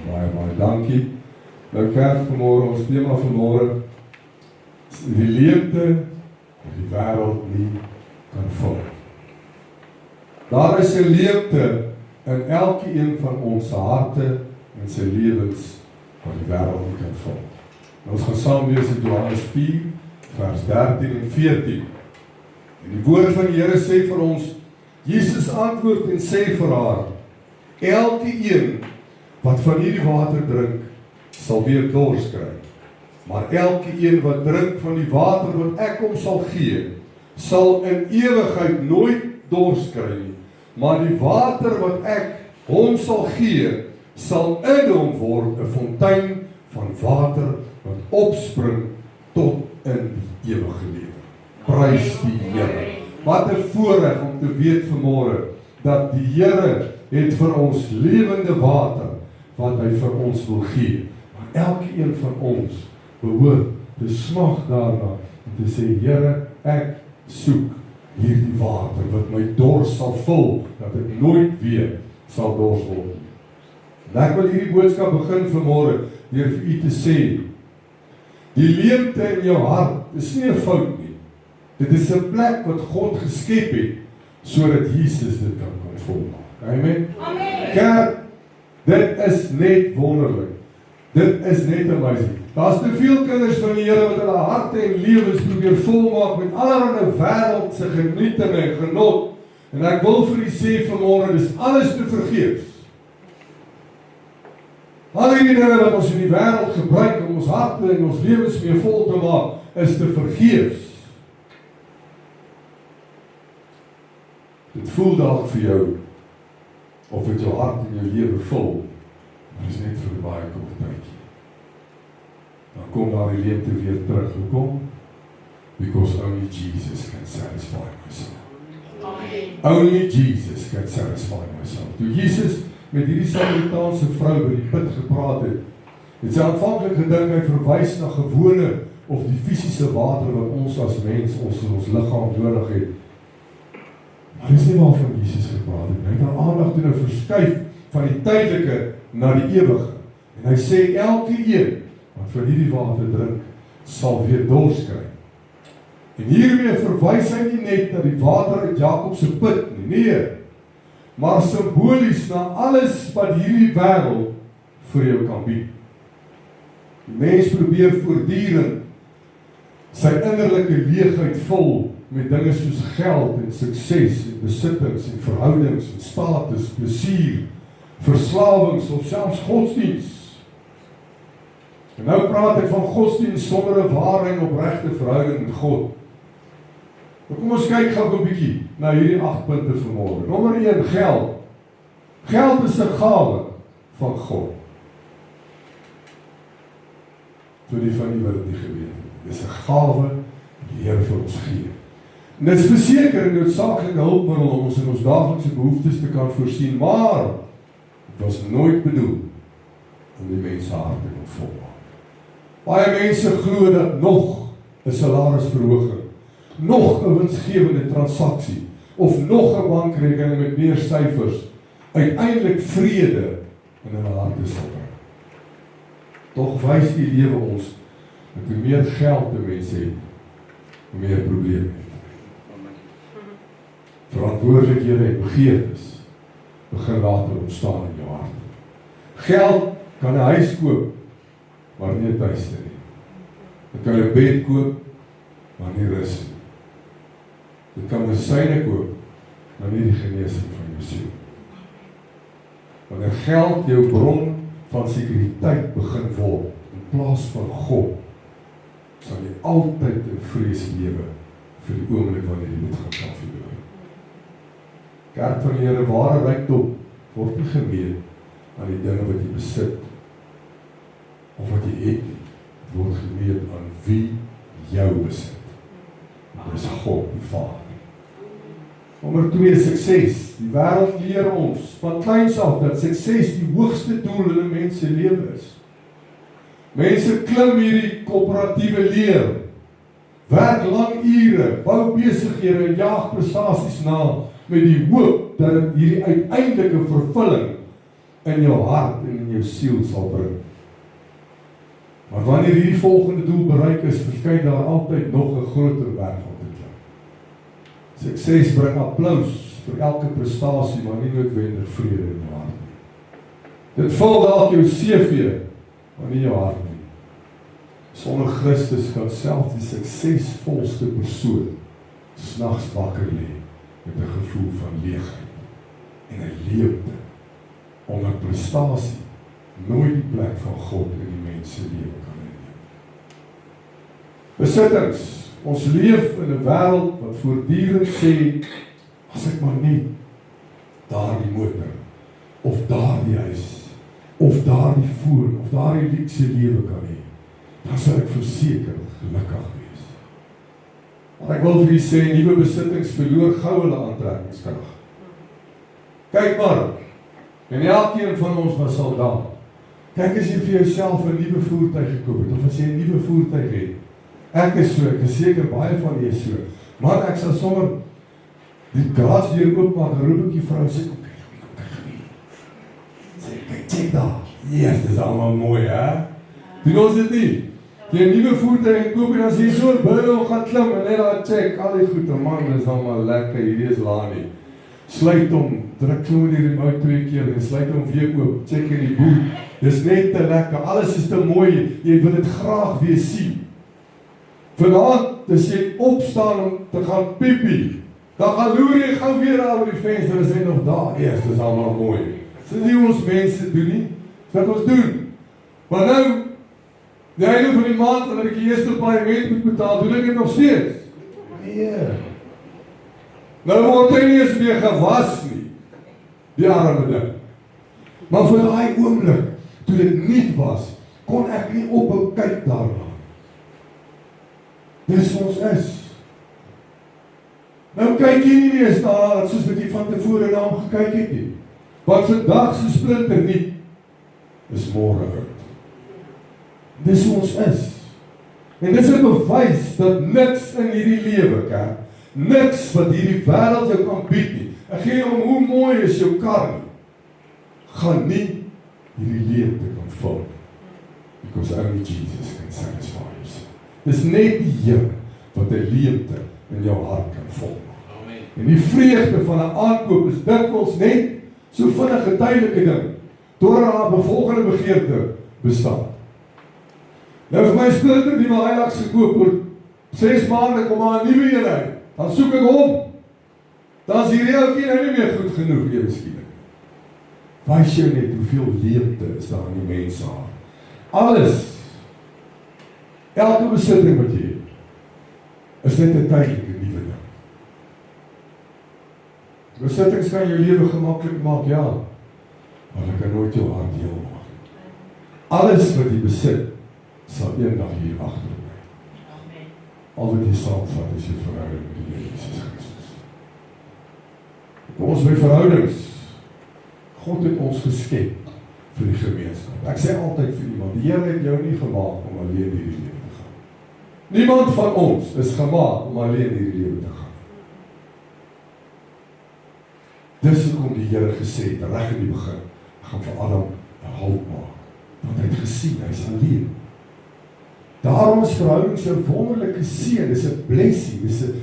Baie dankie. Nou kerk vanmôre, ons tema vanmôre, die leemte wat die wêreld nie kan vul. Daar is 'n leemte in elkeen van ons harte en sy lewens wat die wêreld nie kan vul. Nou, ons gaan saam lees in Johannes 4, vers 13 en 14. En die woord van die Here sê vir ons, Jesus antwoord en sê vir haar, elkeen wat van hierdie water drink, sal weer dors kry. Maar elkeen wat drink van die water wat ek hom sal gee, sal in ewigheid nooit dors kry nie. Maar die water wat ek hom sal gee, sal in hom word 'n fontein van water wat opspring tot in die ewige lewe. Prys die Here. Wat 'n voorreg om te weet vanmôre dat die Here het vir ons lewende water wat hy vir ons wil gee. Maar elkeen van ons behoort te smag daarna en te sê, Here, ek soek hierdie water wat my dors sal vul, dat ek nooit weer sal dors word nie. En ek wil hierdie boodskap begin vanmôre deur vir u te sê, die leemte in jou hart is nie 'n fout nie. Dit is 'n plek wat God geskep het sodat Jesus dit kan volmaak. Amen. Amen. Kerk, dit is net wonderlik. Dit is net amazing. Daar's te veel kinders van die Here wat hulle harte en lewens probeer volmaak met allerlei wêreldse genietinge en genot. En ek wil vir u sê vanmôre, dis alles te vergeefs. Al die dinge wat ons in die wêreld gebruik om ons harte en ons lewens mee vol te maak, is te vergeefs. Dit voel dalk vir jou of dit jou hart en jou lewe vul, maar is net vir 'n baie kort tydjie. Dan kom daar die leemte weer terug. Hoekom? Because only Jesus can satisfy my soul. Only Jesus can satisfy my soul. Toe Jesus met hierdie Samaritaanse vrou by die put gepraat het sy aanvanklik gedink hy verwys na gewone of die fisiese water wat ons as mens ons in ons liggaam nodig het. Maar dis nie waarvan Jesus gepraat het. Hy het haar aandag toe nou verskuif van die tydelike na die ewige. En hy sê elkeen wat van hierdie water drink, sal weer dors kry. En hiermee verwys hy nie net na die water uit Jakob se put nie, nee, maar simbolies na alles wat hierdie wêreld vir jou kan bied. Die mens probeer voortdurend sy innerlike leegheid vul met dinge soos geld en sukses en besittings en verhoudings en status, plesier, verslawings of selfs godsdiens. En nou praat ek van godsdiens sonder 'n ware en opregte verhouding met God. Maar kom ons kyk gou 'n bietjie na hierdie 8 punte vanmôre. Nommer 1, geld. Geld is 'n gawe van God. Toe die van die wat dit nie geweet het. Dis 'n gawe die Here vir ons gee. En dit is verseker 'n noodsaaklike hulpmiddel om ons in ons daaglikse behoeftes te kan voorsien, maar dit was nooit bedoel om die mense harte te volmaak. Baie mense glo dat nog 'n salarisverhoging, nog 'n winsgewende transaksie of nog 'n bankrekening met meer syfers uiteindelik vrede in hulle harte sal bring. Tog wys die lewe ons dat hoe meer geld 'n mens het, hoe meer probleme het. Verantwoordelikhede en begeertes begin later ontstaan in jou hart. Geld kan 'n huis koop, maar nie 'n tuiste nie. Dit kan 'n bed koop, maar nie rus nie. Dit kan medisyne koop, maar nie die genesing van jou siel. Wanneer geld jou bron van sekuriteit begin word, in plaas van God, sal jy altyd in vrees lewe vir die oomblik wanneer jy dit gaan kan verloor. Kerk van die Here, ware rykdom word nie gemeet aan die dinge wat jy besit of wat jy het nie. Dit word gemeet aan wie jou besit. Dit is God die Vader. Nommer 2, sukses. Die wêreld leer ons van kleins af dat sukses die hoogste doel in 'n mens se lewe is. Mense klim hierdie koöperatiewe leer, werk lang ure, bou besighede en jaag prestasies na met die hoop dat dit hierdie uiteindelike vervulling in jou hart en in jou siel sal bring. Maar wanneer hierdie volgende doel bereik is, verskyn daar altyd nog 'n groter berg om te klim. Sukses bring applous vir elke prestasie, maar nie noodwendig vrede in jou hart nie. Dit vul dalk jou CV, maar nie jou hart nie. Sonder Christus kan selfs die suksesvolste persoon snags wakker lê met 'n gevoel van leegheid en 'n leemte, omdat prestasie nooit die plek van God in die mens se lewe kan inneem. Besittings, ons leef in 'n wêreld wat voortdurend sê, as ek maar net daardie motor, of daardie huis, of daardie foon, of daardie luukse lewe kan hê, dan sal ek verseker gelukkig wees. Maar ek wil vir u sê, nuwe besittings verloor gou hulle aantrekkingskrag. Kyk maar, en elkeen van ons was soldaat. Kyk as jy vir jouself 'n nuwe voertuig gekoop het, of as jy 'n nuwe voertuig het. Ek is so, ek is seker baie van julle so. Maar ek sal sommer die garasdeur oopmaak, roep ek die vrou, sê, kom kyk. Sê, kyk daar. Yes, dis allemaal mooi, hè? Doen ons dit nie? Die nuwe voertuig koop en dan sê so, binne gaan klim en net daar check, al die goede, man, dis allemaal lekker, hierdie is laag nie. Sluit hom, druk so die remote 2 keer en sluit hom weer oop, check in die boot. Dis net te lekker, alles is te mooi, jy wil dit graag weer sien. Vanaand, as jy opstaan om te gaan piepie, dan gaan loer jy gauw weer aan oor die venster en sê nog daar, eers, dis allemaal mooi. Dis nie ons mense doen nie, dis wat ons doen. Maar nou, die einde van die maand, wanneer ek die eerste paaiement moet betaal, doen ek dit nog steeds? Nee. Nou word hy nie eens meer gewas nie, die arme ding. Maar vir daai oomblik, toe dit niet was, kon ek nie ophou kyk daarna. Dis ons is. Nou kyk jy nie meer daar, soos wat jy van tevore na hom gekyk het nie. Want vandag se splinter nie, is môre uit. Dis ons is. En dis 'n bewys dat niks in hierdie lewe, kerk, niks wat hierdie wêreld jou kan bied nie. Ek gee jou om hoe mooi is jou kar nie, gaan nie hierdie leemte kan vul. Because only Jesus can satisfy us. Dis net die Here wat 'n leemte in jou hart kan vul. En die vreugde van 'n aankoop is dikwels net so vinnige tydelike ding, totdat daar 'n volgende begeerte bestaan. Nou vir my splinter die my Hilux gekoop word, 6 maande kom maar 'n nuwe een uit. Dan soek ek hom. Dan is die reeltjie nou nie meer goed genoeg, ewe skielik. Wys jou net hoeveel leemte is daar in die mens hart. Alles, elke besitting wat jy het, is net 'n tydelike nuwe ding. Besittings kan jou lewe gemaklik maak, ja, maar ek kan nooit jou hart heel maak. Alles wat jy besit, sal eendag hier agter bly. Al wat jy saamvat is jou verhouding met die Here Jesus Christus. Kom ons by verhoudings. God het ons geskep vir die gemeenskap. Ek sê altyd vir iemand, die Here het jou nie gemaak om alleen hierdie lewe te gaan. Niemand van ons is gemaak om alleen hierdie lewe te gaan. Dis hoekom die Here gesê het, reg in die begin, gaan vir Adam 'n halt maak. Want hy het gesien, hy is alleen. Daarom is verhoudings 'n wonderlike seën, dis 'n blessing,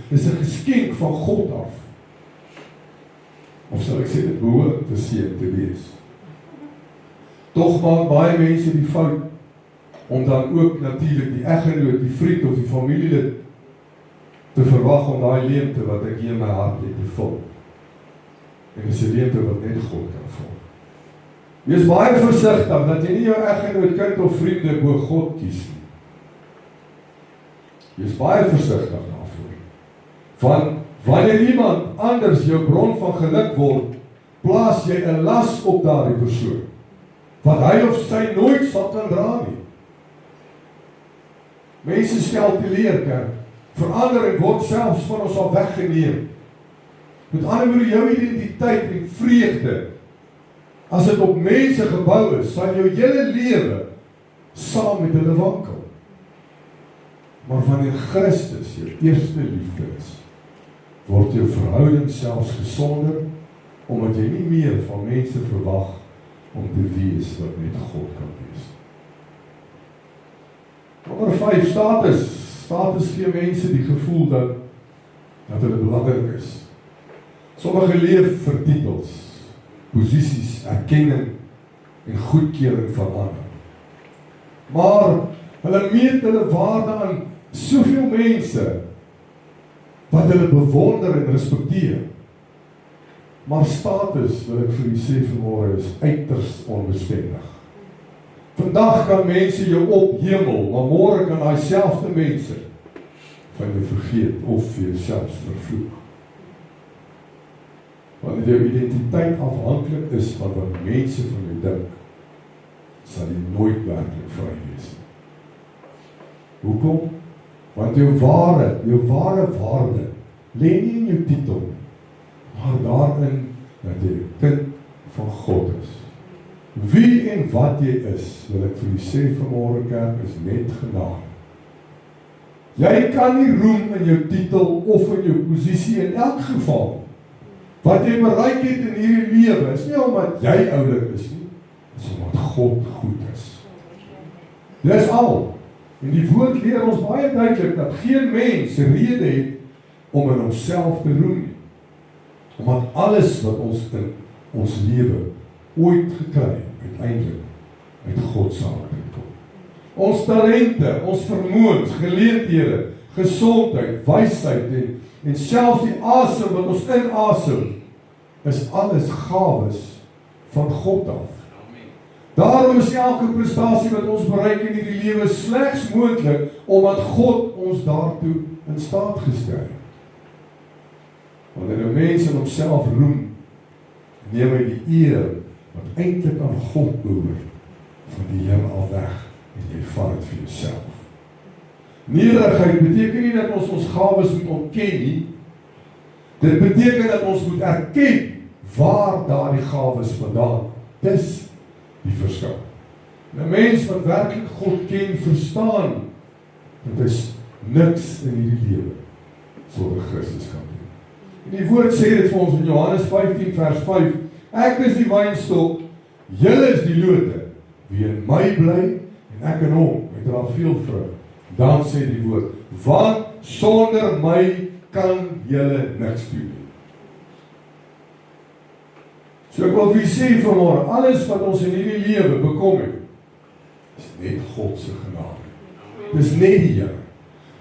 dis 'n geskenk van God af. Of sal ek sê, dit behoort 'n seën te wees. Tog maak baie mense die fout, om dan ook natuurlik die eggenoot, die vriend of die familielid te verwag om daai leemte wat ek hier in my hart het te vul. En dis 'n leemte wat net God kan vul. Wees baie versigtig, dat jy nie jou eggenoot, kind of vriende bo God kies nie. Wees baie versigtig daarvoor. Want wanneer iemand anders jou bron van geluk word, plaas jy 'n las op daardie persoon, wat hy of sy nooit sal kan dra nie. Mense stel teleur, kerk, verandering word selfs van ons al weggeneem. Met ander woorde, jou identiteit en vreugde, as dit op mense gebou is, sal jou hele lewe saam met hulle wankel. Maar wanneer Christus jou eerste liefde is, word jou verhouding selfs gesonder, omdat jy nie meer van mense verwag om te wees wat net God kan wees. Nommer 5, status. Status gee mense die gevoel dat hulle belangrik is. Sommige leef vir titels, posisies, erkenning en goedkeuring van ander. Maar hulle meet hulle waarde aan soveel mense wat hulle bewonder en respekteer. Maar status, wil ek vir u sê vanmôre, is uiters onbestendig. Vandag kan mense jou ophemel, maar môre kan daai selfde mense van jou vergeet of vir jouself vervloek. Wanneer jou identiteit afhanklik is van wat mense van jou dink, sal jy nooit werklik vry wees. Hoekom? Want jou ware waarde lê nie in jou titel nie, maar daarin dat jy 'n kind van God is. Wie en wat jy is, wil ek vir u sê vanmôre kerk, is net genade. Jy kan nie roem in jou titel of in jou posisie in elk geval. Wat jy bereik het in hierdie lewe is nie omdat jy oulik is nie, is omdat God goed is. Dis al. En die woord leer ons baie duidelik dat geen mens rede het om in homself te roem nie. Omdat alles wat ons in ons lewe ooit gekry het, uiteindelik uit God se hand uitkom. Ons talente, ons vermoëns, geleenthede, gesondheid, wysheid en selfs die asem wat ons inasem, is alles gawes van God af. Daarom is elke prestasie wat ons bereik in hierdie lewe slegs moontlik omdat God ons daartoe in staat gestel het. Wanneer 'n mens in homself roem, neem hy die eer wat eintlik aan God behoort van die Here af weg en jy vat dit vir jouself. Nederigheid beteken nie dat ons gawes moet ontken nie. Dit beteken dat ons moet erken waar daardie gawes vandaan kom. Dis die verskil. 'n Mens wat werklik God ken, verstaan dat is niks in hierdie lewe sonder Christus kan doen. En die woord sê dit vir ons in Johannes 15 vers 5: Ek is die wynstok, julle is die lote. Wie in my bly en ek in hom, hy dra veel vrug. Dan sê die woord: want sonder my kan julle niks doen nie. So ek wil vir sê vanmôre, alles wat ons in hierdie lewe bekom het, is net God se genade. Dis net die Here.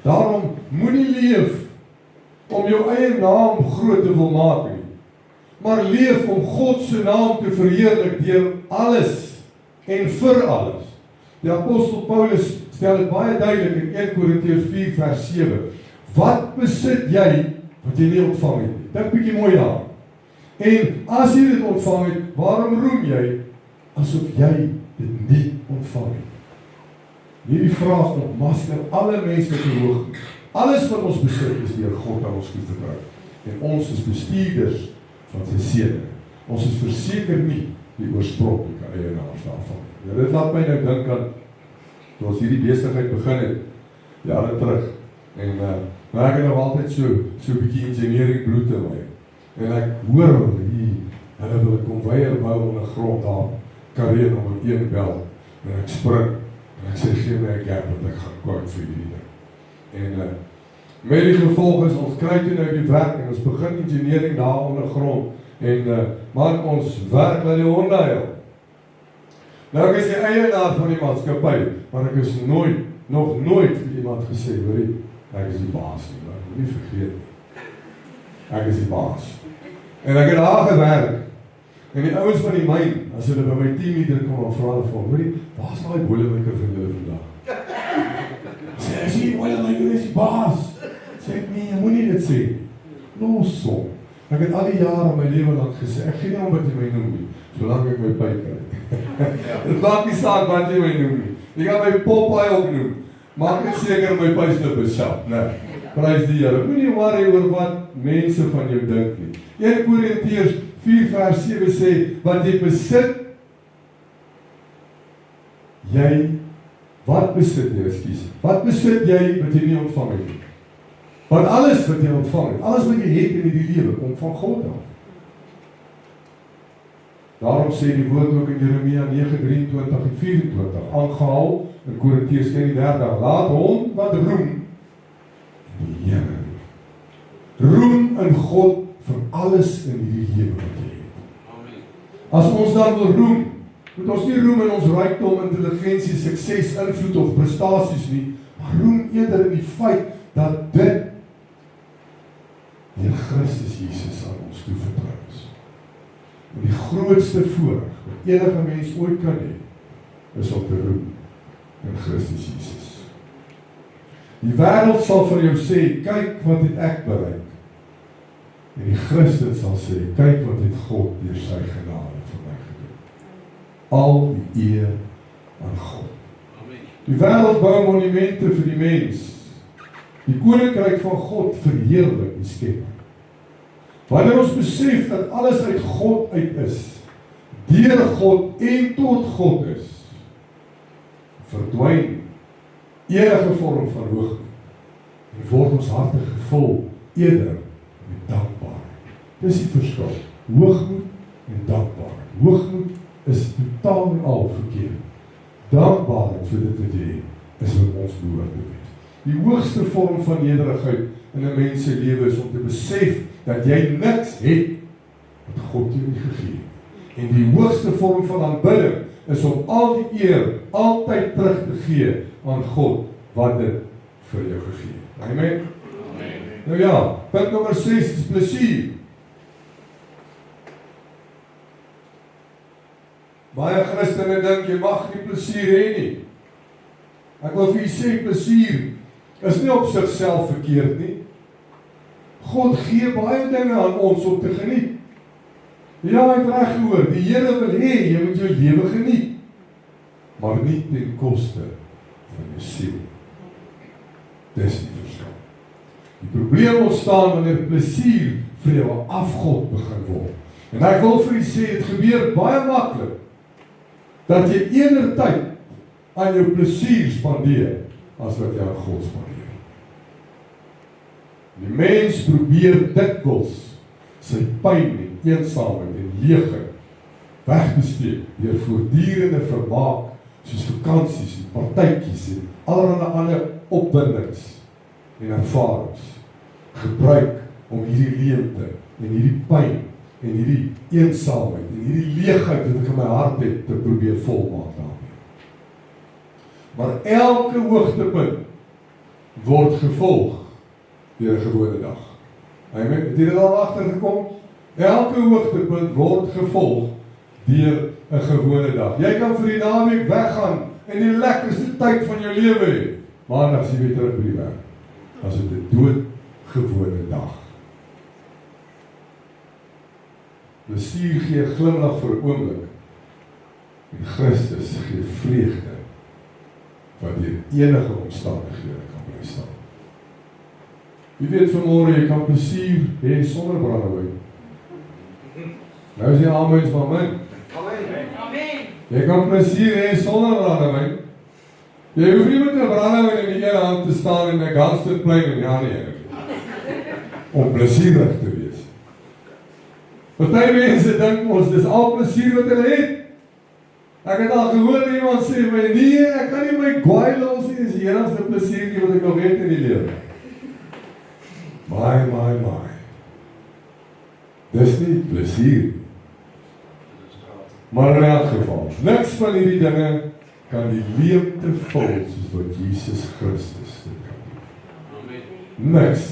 Daarom moenie leef om jou eie naam groot te wil maak nie, maar leef om God se naam te verheerlik deur alles en vir alles. Die apostel Paulus stel dit baie duidelik in 1 Korintiërs 4 vers 7. Wat besit jy wat jy nie ontvang het nie? Dink bietjie mooi daar. En as jy dit ontvang het, waarom roem jy asof jy dit nie ontvang het? Hierdie vraag ontmasker alle menslike hoogte. Alles wat ons besit is deur God aan ons toevertrou. En ons is bestuurders van sy seëning. Ons is verseker nie die oorspronklike eienaars daarvan. Ja, dit laat my nou dink aan toe ons hierdie besigheid begin het, jare terug. En maar ek het nog altyd so 'n bietjie engineering bloed in my. En ek hoor hulle wil 'n konveier bou onder grond daar, Karee nommer 1 bel. En ek spring en ek sê gee my 'n gap want ek gaan kort vir hierdie ding. En met die gevolg is ons kry toe nou die werk en ons begin engineering daar onder grond. En maar ons werk by die hondehuil. Nou ek is die eienaar van die maatskappy, maar ek is nog nooit vir iemand gesê, hoorie, ek is die baas nie, maar ek moet nie vergeet nie. Ek is die baas. En ek het daar gewerk. En die ouens van die myn, as hulle by my teamleader kom en vra hulle vir hom, hoorie, waar is daai boilermaker van julle vandag? Sê, is die boilermaker is die baas? Sê ek, nee, jy moet nie dit sê. Los hom. Ek het al die jare my lewe lang gesê, ek gee nie om wat jy my noem nie, solang ek my pyp kry. Dit maak nie saak wat jy my noem nie. Jy kan my Popeye ook noem. Maak net seker my pysslip is sharp, né? Prys die Here. Moenie worry oor wat mense van jou dink nie. 1 Korintiërs 4 vers 7 sê, wat jy besit, wat besit jy wat jy nie ontvang het nie? Want alles wat jy ontvang het, alles wat jy het in die lewe, kom van God af. Daarom sê die woord ook in Jeremia 9:23 en 24, aangehaal in Korintiërs 1:30, laat hom wat roem in die Here roem in God vir alles in hierdie lewe wat jy het. Amen. As ons dan wil roem, moet ons nie roem in ons rykdom, intelligensie, sukses, invloed of prestasies nie, maar roem eerder in die feit dat dit deur Christus Jesus aan ons toevertrou is. En die grootste voorreg wat enige mens ooit kan hê, is om te roem in Christus Jesus. Die wêreld sal vir jou sê, kyk wat het ek bereik. En die Christen sal sê, kyk wat het God deur sy genade vir my gedoen. Al die eer aan God. Amen. Die wêreld bou monumente vir die mens. Die koninkryk van God verheerlik die skepper. Wanneer ons besef dat alles uit God uit is, deur God en tot God is, verdwyn enige vorm van hoogmoed en word ons harte gevul eerder met dankbaarheid. Dis die verskil. Hoogmoed en dankbaarheid. Hoogmoed is totaal en al verkeerd. Dankbaarheid vir dit wat jy is wat ons behoort te wees. Die hoogste vorm van nederigheid in 'n mens se lewe is om te besef dat jy niks het wat God jou nie gegee het. En die hoogste vorm van aanbidding is om al die eer altyd terug te gee aan God wat dit vir jou gegee het. Amen. Nou ja, punt nommer 6 is plesier. Baie Christene dink jy mag nie plesier hê nie. Ek wil vir julle sê, plesier is nie op sigself verkeerd nie. God gee baie dinge aan ons om te geniet. Ja, ek reg gehoor, die Here wil hê jy moet jou lewe geniet, maar nie ten koste van jou siel. Dis die verskil. Die probleem ontstaan wanneer plesier vir jou 'n afgod begin word. En ek wil vir julle sê, dit gebeur baie maklik dat jy eerder tyd aan jou plesier spandeer as wat jy aan God spandeer. Die mens probeer dikwels sy pyn en eensaamheid en leegheid weg te steek deur voortdurende vermaak soos vakansies en partytjies en allerlei ander opwindings en ervarings gebruik om hierdie leemte en hierdie pyn en hierdie eensaamheid en hierdie leegheid wat ek in my hart het te probeer volmaak daarmee. Maar elke hoogtepunt word gevolg deur 'n gewone dag. Amen. Het jy dit al agtergekom? Elke hoogtepunt word gevolg deur 'n gewone dag. Jy kan vir die naweek weggaan en die lekkerste tyd van jou lewe hê. Maandag as jy weer terug by die werk. As dit 'n doodgewone dag. Plesier gee 'n glimlag vir 'n oomblik. En Christus gee vreugde wat deur enige omstandighede kan bly staan. Jy weet vanmôre jy kan plesier hê sonder brandewyn. Nou is die amens van my. Amen. Jy kan plesier hê sonder brandewyn. Jy hoef nie met 'n brandewyn in die een hand te staan en 'n Gangsterplein in die ander een. Om plesierig te wees. Party mense dink ons dis al plesier wat hulle het. Ek het al gehoor iemand sê my nee, ek kan nie my gwaai los nie, dis die enigste plesiertjie wat ek nog het in die lewe. My. Dis nie plesier. Maar in elk geval, niks van hierdie dinge kan die leemte vul soos wat Jesus Christus dit kan doen. Amen. Niks.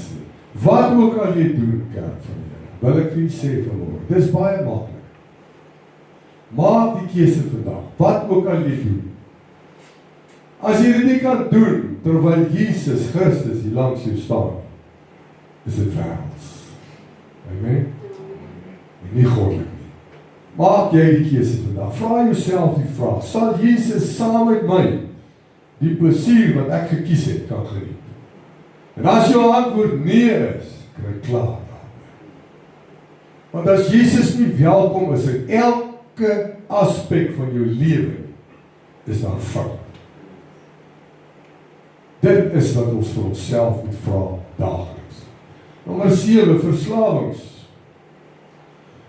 Wat ook al jy doen, kerk van die Here, wil ek vir jy sê vanmôre, dis baie maklik. Maak die keuse vandag, wat ook al jy doen. As jy dit nie kan doen, terwyl Jesus Christus hier langs jou staan, is dit wêrelds. Amen? En nie goddelik nie. Maak jy die keuse vandag. Vra jouself die vraag, sal Jesus saam met my die plesier wat ek gekies het kan geniet? En as jou antwoord nee is, kry klaar daarmee. Want as Jesus nie welkom is in elke aspek van jou lewe, is daar fout. Dit is wat ons vir onsself moet vra daagliks. Nommer 7, verslawings.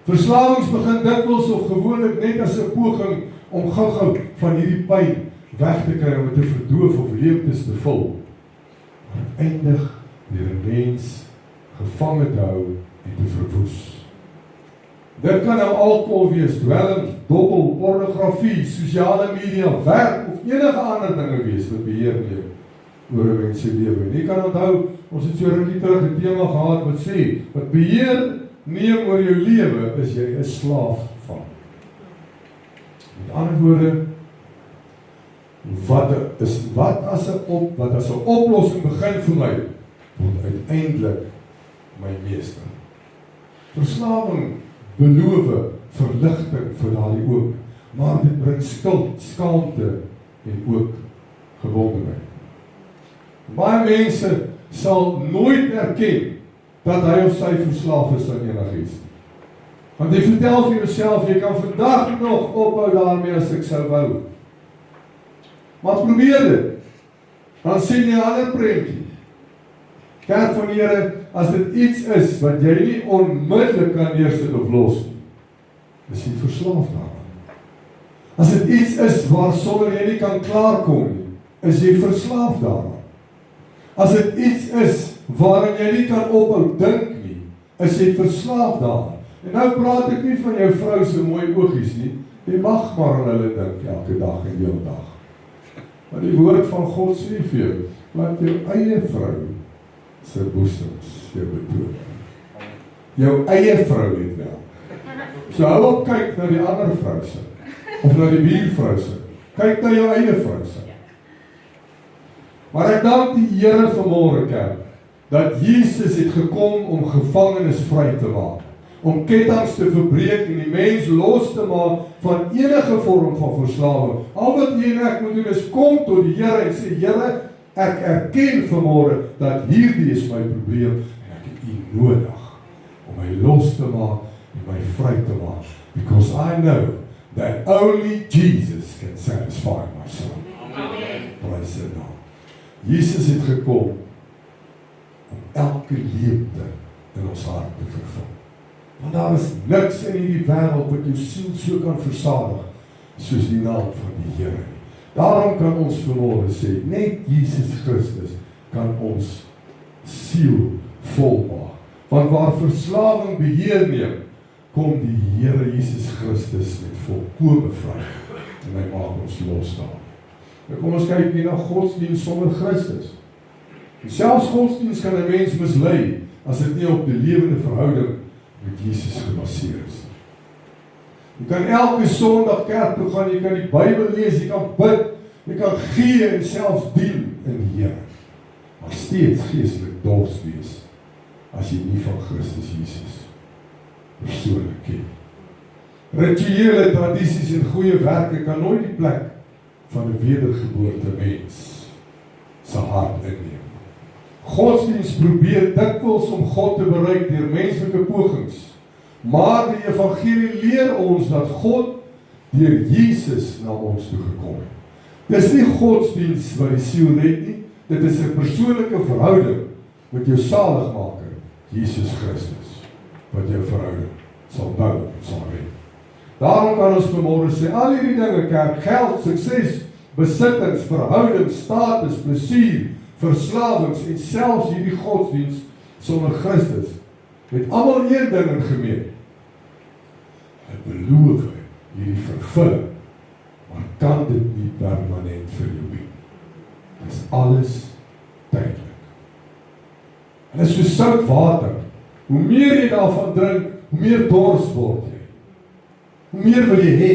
Verslawings begin dikwels of gewoonlik net as 'n poging om gou-gou van hierdie pyn weg te kry, om dit te verdoof of leemtes te vul. Maar het eindig deur 'n mens gevange te hou en te verwoes. Dit kan nou alkohol wees, dwelms, dobbel, pornografie, sosiale media, werk of enige ander dinge wees wat beheer neem oor 'n mens se lewe. En jy kan onthou, ons het so rukkie terug 'n tema gehad wat sê, wat beheer neem oor jou lewe, is jy 'n slaaf van. Met ander woorde, wat as 'n oplossing begin vir my, word uiteindelik my meester. Verslawing beloof verligting vir daardie oog, maar dit bring skuld, skaamte en ook gebondenheid. Baie mense sal nooit erken dat hy of sy verslaaf is aan enigiets. Want jy vertel vir jouself, jy kan vandag nog ophou daarmee as ek sou wou. Maar probeer dit, dan sien jy 'n ander prentjie. Kerk van die Here, as dit iets is wat jy nie onmiddellik kan neersit of los nie, is jy verslaaf daaraan. As dit iets is waar sonder jy nie kan klaarkom nie, is jy verslaaf daaraan. As dit iets is waarin jy nie kan ophou dink nie, is jy verslaaf daaraan. En nou praat ek nie van jou vrou se mooi oogies nie, jy mag maar aan hulle dink elke dag en heel dag. Maar die woord van God sê vir jou, laat jou eie vrou se boesems jou betoon. Jou eie vrou het wel. So hou op kyk na die ander vrou se, of na die buurvrou se. Kyk na jou eie vrou se. Maar ek dank die Here vanmôre, kerk, dat Jesus het gekom om gevangenes vry te maak, om kettinge te verbreek en die mens los te maak van enige vorm van verslawing. Al wat jy en ek moet doen is kom tot die Here en sê, Here, ek erken vanmôre dat hierdie is my probleem en ek het U nodig om my los te maak en my vry te maak. Because I know that only Jesus can satisfy my soul. Amen. Praise the Lord. Jesus het gekom om elke leemte in ons hart te vervul. Want daar is niks in hierdie wêreld wat jou siel so kan versadig soos die naam van die Here. Daarom kan ons vanmôre sê, net Jesus Christus kan ons siel volmaak. Want waar verslawing beheer neem, kom die Here Jesus Christus met volkome vryheid en hy maak ons los daarmee. Nou kom ons kyk hier na godsdienst sonder Christus. En selfs godsdienst kan 'n mens mislei as dit nie op die lewende verhouding met Jesus gebaseer is. Jy kan elke Sondag kerk toe gaan, jy kan die Bybel lees, jy kan bid, jy kan gee en selfs dien in die Here. Maar steeds geestelik dors wees as jy nie van Christus Jesus persoonlik ken. Rituele tradisies en goeie werke kan nooit die plek van 'n wedergeboorte mens se hart inneem. Godsdienst probeer dikwels om God te bereik deur menslike pogings, maar die evangelie leer ons dat God deur Jesus na ons toe gekom het. Dis nie godsdienst wat die siel red nie, dit is 'n persoonlike verhouding met jou saligmaker, Jesus Christus, wat jou verhouding sal bou en sal red. Daarom kan ons vanmôre sê, al hierdie dinge, kerk, geld, sukses, besittings, verhoudings, status, plesier, verslawings en selfs hierdie godsdienst sonder Christus, het almal een ding in gemeen. Hulle beloof hierdie vervulling, maar kan dit nie permanent vir jou bied. Dit is alles tydelik. En dit is so sout water. Hoe meer jy daarvan drink, hoe meer dors word jy. Hoe meer wil jy hê,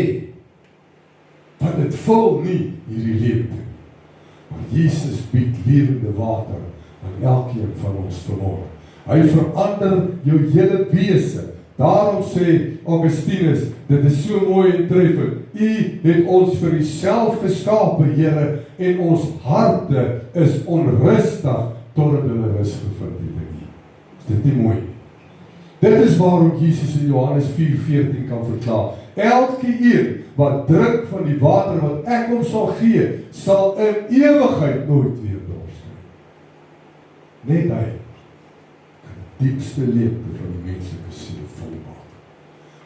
want dit vul nie hierdie leemte. Maar Jesus bied lewende water aan elkeen van ons vanmôre. Hy verander jou hele wese. Daarom sê Augustinus, dit is so mooi en treffend. U het ons vir Uself geskape, Here, en ons harte is onrustig totdat hulle rus gevind het in U. Is dit nie mooi nie? Dit is waarom Jesus in Johannes 4:14 kan verklaar. Elke een wat drink van die water wat ek hom sal gee, sal in ewigheid nooit weer dors kry. Net hy kan die diepste leemte van die menslike siel volmaak.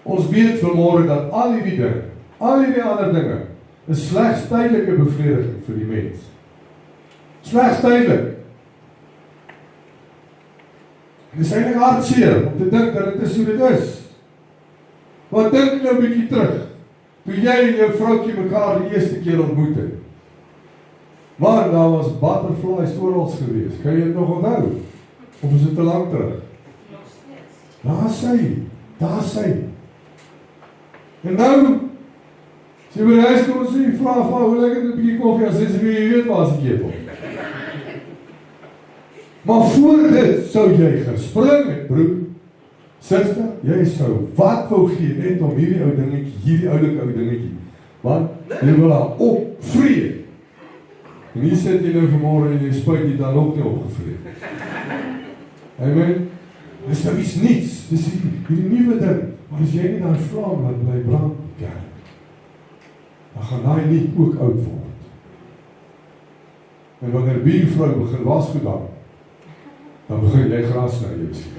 Ons weet vanmôre dat al hierdie dinge, al hierdie ander dinge, is slegs tydelike bevrediging vir die mens. Slegs tydelik. Dit is eintlik hartseer om te dink dat dit is hoe dit is. Want dink nou 'n bietjie terug, toe jy en jou vroukie mekaar die eerste keer ontmoet het. Maar daar was butterflies oral gewees. Kan jy dit nog onthou? Of is dit te lank terug? Daar sy. En nou, sy by die huis kom en sê, vra, hoe lekker dit 'n bietjie koffie, as sy wie jy weet waar as die ketel. Maar voor dit sou jy gespring het, broer, sister, jy sou wat wou gee, net om hierdie ou dingetjie, hierdie oulike ou dingetjie, want jy wil haar opvreed. En hier sit jy nou vanmôre en jy spuit die dan ook nie opgevreed. Amen. Dis nou iets niets, dis hierdie nuwe ding, maar as jy nie daai vlam laat bly brand, dan gaan daai nie ook oud word. En wanneer buurvrou begin wasgoed dan begin jy gras na jou sien.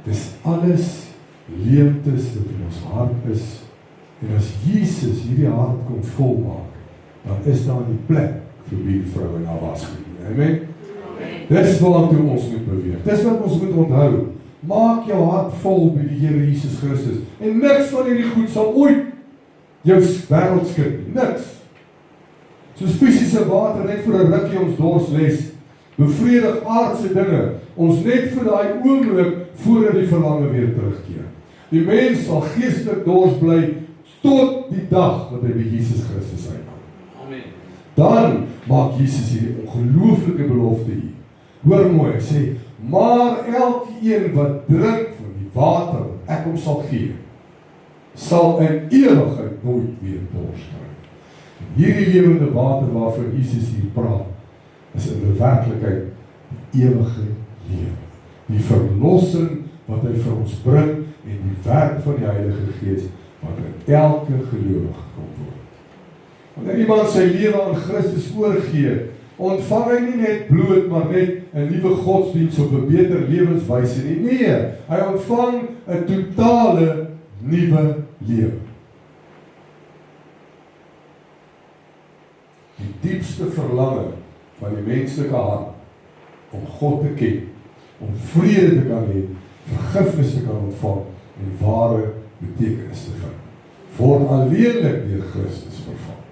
Dis alles leemtes wat in ons hart is, en as Jesus hierdie hart kom volmaak, dan is daar nie plek vir buurvrou en haar wasgoed. Amen. Dis waartoe ons moet beweeg. Dis wat ons moet onthou. Maak jou hart vol by die Here Jesus Christus. En niks van hierdie goed sal ooit jou wêreld skud nie. Niks. Soos fisiese water net vir 'n rukkie ons dors les, bevredig aardse dinge ons net vir daai oomblik voordat die verlange weer terugkeer. Die mens sal geestelik dors bly tot die dag wat hy by Jesus Christus uitkom. Amen. Dan maak Jesus hierdie ongelooflike belofte hier. Hoor mooi, hy sê, maar elkeen wat drink van die water wat ek hom sal gee, sal in ewigheid nooit weer dors kry. Hierdie lewende water waarvan Jesus hier praat, is in die werklikheid die ewige lewe. Die verlossing wat hy vir ons bring en die werk van die Heilige Gees wat in elke gelowige kom word. Wanneer iemand sy lewe aan Christus oorgee, ontvang hy nie net bloot, maar net 'n nuwe godsdienst of 'n beter lewenswyse nie. Nee, hy ontvang 'n totale nuwe lewe. Die diepste verlange van die menslike hart om God te ken, om vrede te kan hê, vergifnis te kan ontvang en ware betekenis te vind, word alleenlik deur Christus vervang.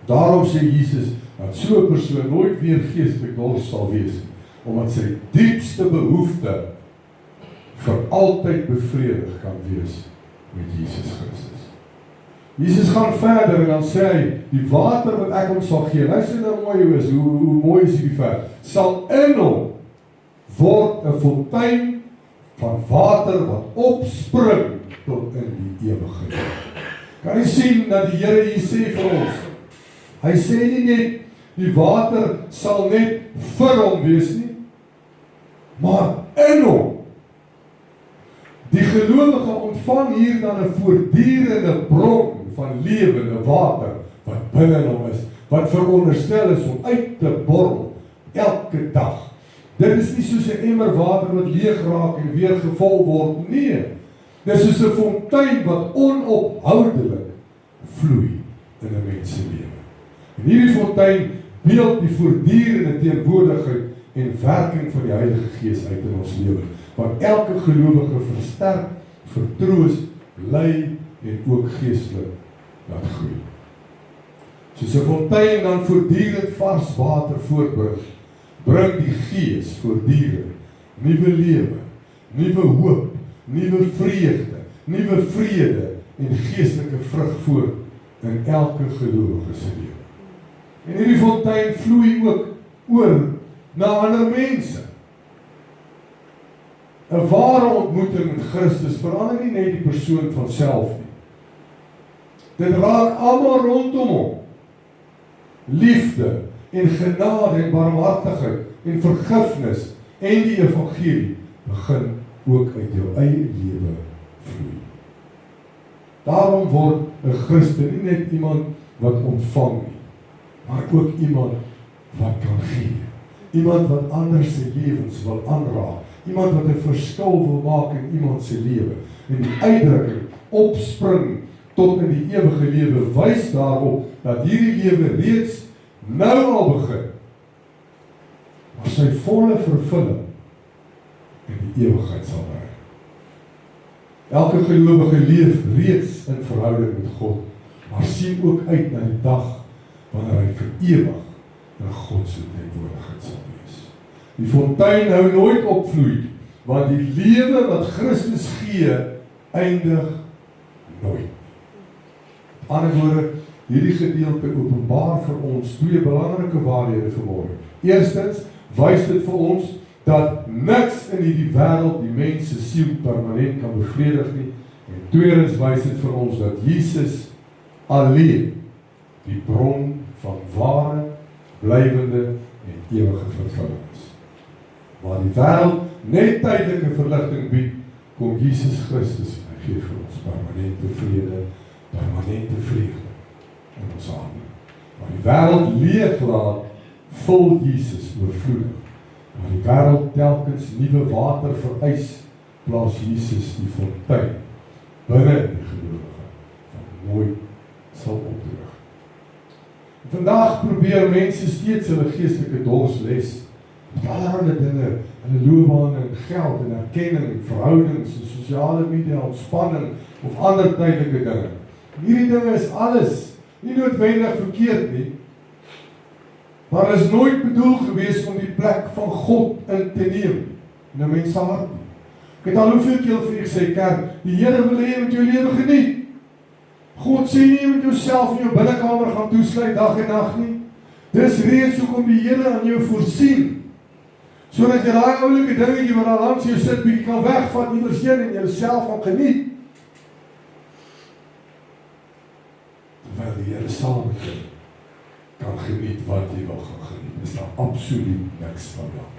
Daarom sê Jesus dat so 'n persoon nooit weer geestelik dors sal wees, omdat sy diepste behoefte vir altyd bevredig kan wees met Jesus Christus. Jesus gaan verder en dan sê hy, die water wat ek hom sal gee, luister nou mooi is, hoe mooi is hierdie vers, sal in hom word 'n fontein van water wat opspring tot in die ewigheid. Kan jy sien dat die Here hier sê vir ons, hy sê nie net, die water sal net vir hom wees nie, maar in hom. Die gelowige ontvang hier dan 'n voortdurende bron van lewende water wat binne hom is, wat veronderstel is om uit te borrel elke dag. Dit is nie soos 'n emmer water wat leeg raak en weer gevul word, nee. Dit is soos 'n fontein wat onophoudelik vloei in 'n mens se lewe. En hierdie fontein beeld die voortdurende teenwoordigheid en werking van die Heilige Gees uit in ons lewe, wat elke gelowige versterk, vertroos, lei en ook geestelik laat groei. Soos 'n fontein dan voortdurend vars water voortbring, bring die Gees voortdurend nuwe lewe, nuwe hoop, nuwe vreugde, nuwe vrede en geestelike vrug voort in elke gelowige se lewe. En hierdie fontein vloei ook oor na ander mense. 'n Ware ontmoeting met Christus verander nie net die persoon van self nie. Dit raak almal rondom hom. Liefde en genade en barmhartigheid en vergifnis en die evangelie begin ook uit jou eie lewe vloei. Daarom word 'n Christen nie net iemand wat ontvang nie, maar ook iemand wat kan gee. Iemand wat ander se lewens wil aanraak Iemand wat 'n verskil wil maak in iemand se lewe. En die uitdrukking opspring tot in die ewige lewe wys daarop dat hierdie lewe reeds nou al begin. Maar sy volle vervulling in die ewigheid sal bereik. Elke gelowige leef reeds in verhouding met God, maar sien ook uit na die dag wanneer hy vir ewig in God se teenwoordigheid sal wees. Die fontein hou nooit opvloei, want die lewe wat Christus gee, eindig nooit. Met ander woorde, hierdie gedeelte openbaar vir ons twee belangrike waarhede vanmôre. Eerstens, wys dit vir ons dat niks in hierdie wêreld die mens se siel permanent kan bevredig nie. En tweedens wys dit vir ons dat Jesus alleen die bron van ware, blywende en ewige vervulling is. Waar die wêreld net tydelike verligting bied, kom Jesus Christus en hy gee vir ons permanente vrede, permanente vreugde in ons hande. Waar die wêreld leeg laat, vul Jesus oorvloedig. Waar die wêreld telkens nuwe water vereis, plaas Jesus die fontein binne die gelowige wat nooit sal opdroog. Vandag probeer mense steeds hulle geestelike dors les met allerlei dinge, hulle loopbane en geld en erkenning en verhoudings en sosiale media, ontspanning of ander tydelike dinge. Hierdie dinge is alles nie noodwendig verkeerd nie, maar is nooit bedoel gewees om die plek van God in te neem in 'n mens se hart nie. Ek het al hoeveel keer vir julle gesê, kerk, die Here wil hê jy moet jou lewe geniet. God sê nie jy moet jouself in jou binnekamer gaan toesluit dag en nag nie. Dis reeds hoekom die Here aan jou voorsien, sodat jy daai oulike dingetjie wat daar langs jou sit bietjie kan wegvat iewers heen en jouself gaan geniet. Terwyl die Here saam met jou kan geniet wat jy wil gaan geniet, is daar absoluut niks van lang.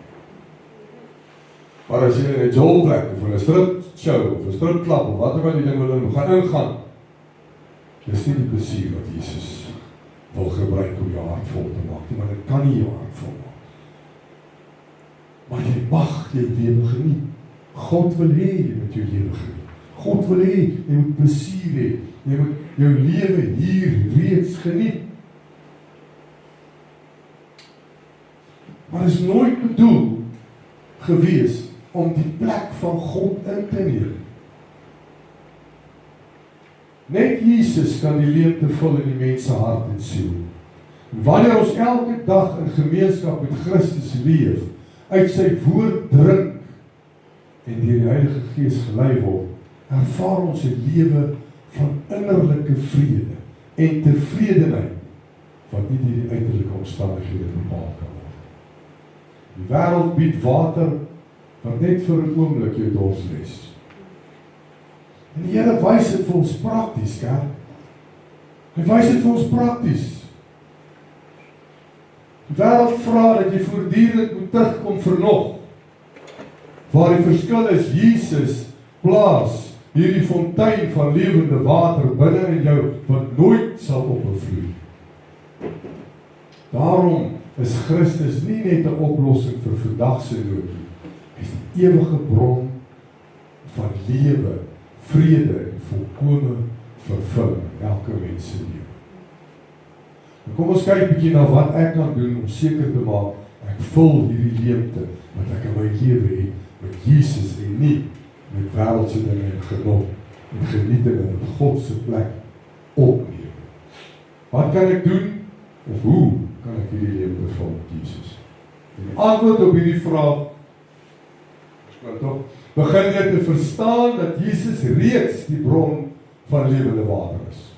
Maar as jy in 'n jolplek of in 'n strip show of 'n stripklub of wat ook al die ding wil gaan ingaan, dis nie die plesier wat Jesus wil gebruik om jou hart vol te maak nie, maar dit kan nie jou hart vol maak. Maar jy mag jou lewe geniet. God wil hê jy moet jou lewe geniet. God wil hê jy moet plesier hê. Jy moet jou lewe hier reeds geniet. Maar is nooit bedoel gewees om die plek van God in te neem. Net Jesus kan die leemte vul in die mens se hart en siel. En wanneer ons elke dag in gemeenskap met Christus leef, uit sy woord drink en deur die Heilige Gees gelei word, ervaar ons 'n lewe van innerlike vrede en tevredenheid wat nie deur die uiterlike omstandighede bepaal kan word. Die wêreld bied water wat net vir 'n oomblik jou dors les. En die Here wys dit vir ons prakties, kerk. Hy wys dit vir ons prakties. Die wêreld vra dat jy voortdurend moet terugkom vir nog. Waar die verskil is, Jesus plaas hierdie fontein van lewende water binne in jou wat nooit sal ophou. Daarom is Christus nie net 'n oplossing vir vandag se nood nie. Hy is die ewige bron van lewe, vrede en volkome vervulling in elke mens se lewe. En kom ons kyk 'n bietjie na wat ek kan doen om seker te maak ek vul hierdie leemte wat ek in my lewe het met Jesus en nie met wêreldse dinge en genot en genietings in God se plek opneem. Wat kan ek doen of hoe kan ek hierdie leemte vul met Jesus? En die antwoord op hierdie vraag begin jy te verstaan dat Jesus reeds die bron van lewende water is.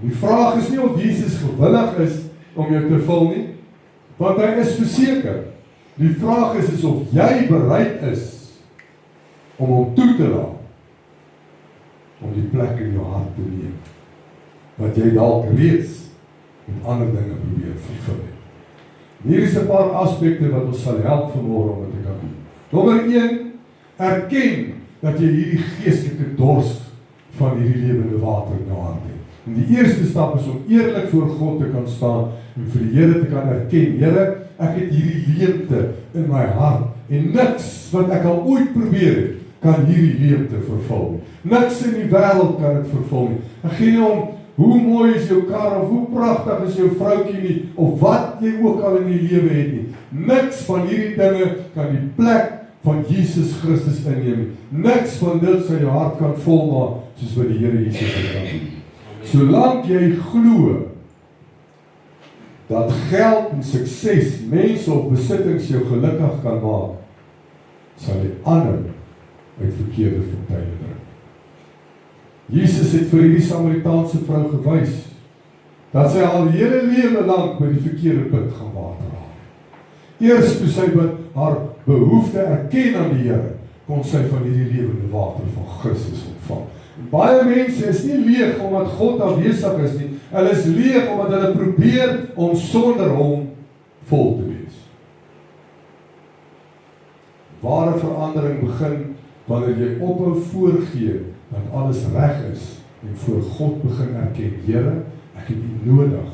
Die vraag is nie of Jesus gewillig is om jou te vul nie, want hy is verseker. Die vraag is of jy bereid is om hom toe te laat, om die plek in jou hart te neem, wat jy dalk reeds met ander dinge probeer vervul het. Hier is 'n paar aspekte wat ons sal help vanmôre om dit te kan doen. Nommer 1, erken dat jy hierdie geestelike dors van hierdie lewende water in jou hart het. En die eerste stap is om eerlik voor God te kan staan en vir die Here te kan erken, Here, ek het hierdie leemte in my hart En niks wat ek al ooit probeer het, kan hierdie leemte vervul nie. Niks in die wêreld kan dit vervul nie. Ek gee nie om hoe mooi is jou kar, of hoe pragtig is jou vroukie nie, of wat jy ook al in die lewe het nie. Niks van hierdie dinge kan die plek van Jesus Christus inneem nie. Niks van dit sal jou hart kan volmaak, soos wat die Here Jesus het kan doen. Solank jy glo, dat geld en sukses, mense of besittings jou gelukkig kan maak, sal jy aanhou uit verkeerde fonteine drink. Jesus het vir hierdie Samaritaanse vrou gewys, dat sy al die hele lewe lank by die verkeerde put gaan water haal. Eers toe sy met haar behoefte erken aan die Here, kon sy van hierdie lewende water van Christus ontvang. Baie mense is nie leeg omdat God afwesig is nie, hulle is leeg omdat hulle probeer om sonder hom vol te wees. Ware verandering begin wanneer jy ophou voorgee dat alles reg is en voor God begin erken, Here, ek het U nodig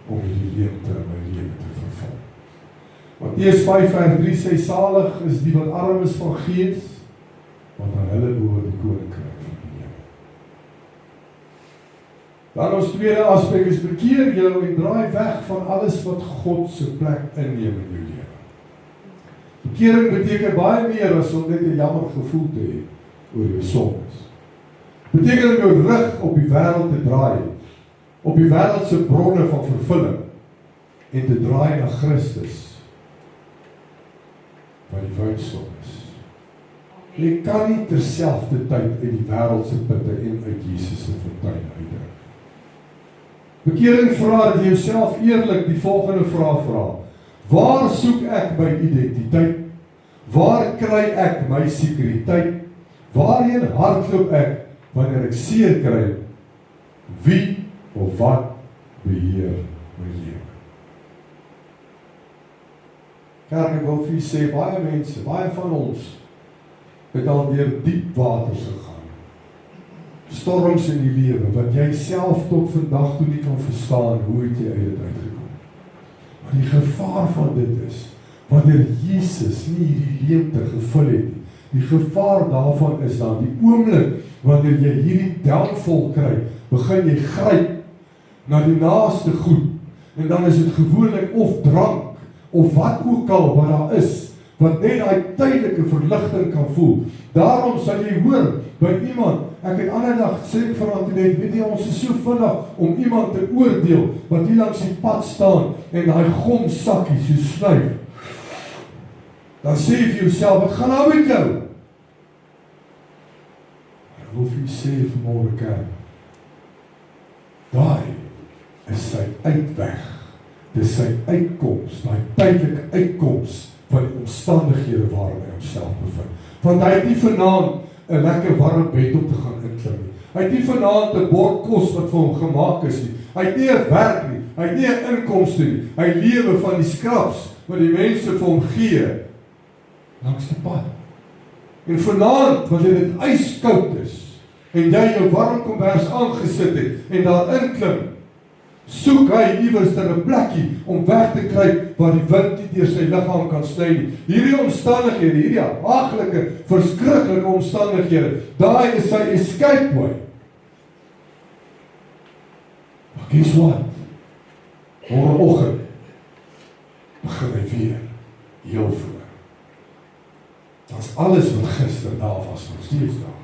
om hierdie leemte in my lewe te vervul. Matteus 5:3 sê, salig is die wat arm is van gees, want aan hulle behoort die koninkryk van die Here. Dan ons tweede aspek is, bekeer jou en draai weg van alles wat God se plek inneem in jou lewe. Bekering beteken baie meer as om net 'n jammer gevoel te hê oor jou sondes. Beteken om jou rug op die wêreld te draai, op die wêreld se bronne van vervulling, en te draai na Christus, wat die wynstok is. Jy kan nie terselfdertyd uit die wêreldse putte en uit Jesus se fontein uitdrink. Bekering vra dat jy jouself eerlik die volgende vraag vra: waar soek ek my identiteit? Waar kry ek my sekuriteit? Waarheen hardloop ek wanneer ek seer kry? Wie of wat beheer my lewe? Kerk, ek wil vir u sê, baie mense, baie van ons het al deur diep waters gegaan. Storms in die lewe, wat jy self tot vandag toe nie kan verstaan, hoe het jy uit dit uitgekom. Maar die gevaar van dit is, wanneer Jesus nie hierdie leemte gevul het nie, die gevaar daarvan is dan die oomblik, wanneer jy hierdie downfall kry, begin jy gryp na die naaste goed, en dan is dit gewoonlik of drank, of wat ook al wat daar is, wat net daai tydelike verligting kan voel. Daarom sal jy hoor by iemand, ek het ander dag sê vir Antoinette, weet jy, ons is so vinnig om iemand te oordeel, wat hier langs die pad staan, en daai gomsakkie so snuif. Dan sê jy vir jouself, wat gaan nou met jou? Ek wil vir jy sê vanmôre kerk, daai is sy uitweg, dis sy uitkoms, daai tydelike uitkoms van die omstandighede waarin hy homself bevind. Want hy het nie vanaand 'n lekker warm bed op te gaan inklim nie. Hy het nie vanaand 'n bord kos wat vir hom gemaak is nie. Hy het nie 'n werk nie. Hy het nie 'n inkomste nie. Hy lewe van die skraps wat die mense vir hom gee langs die pad. En vanaand, wanneer dit ijskoud is en jy jou warm kombers aangesit het en daar inklim, soek hy iewers 'n plekkie om weg te kry waar die wind nie deur sy liggaam kan sny nie. Hierdie omstandighede, hierdie haaglike, verskriklike omstandighede, daai is sy escape way. Maar guess what? Môreoggend begin hy weer heel vroeg. As alles wat gister daar was, nog steeds daar.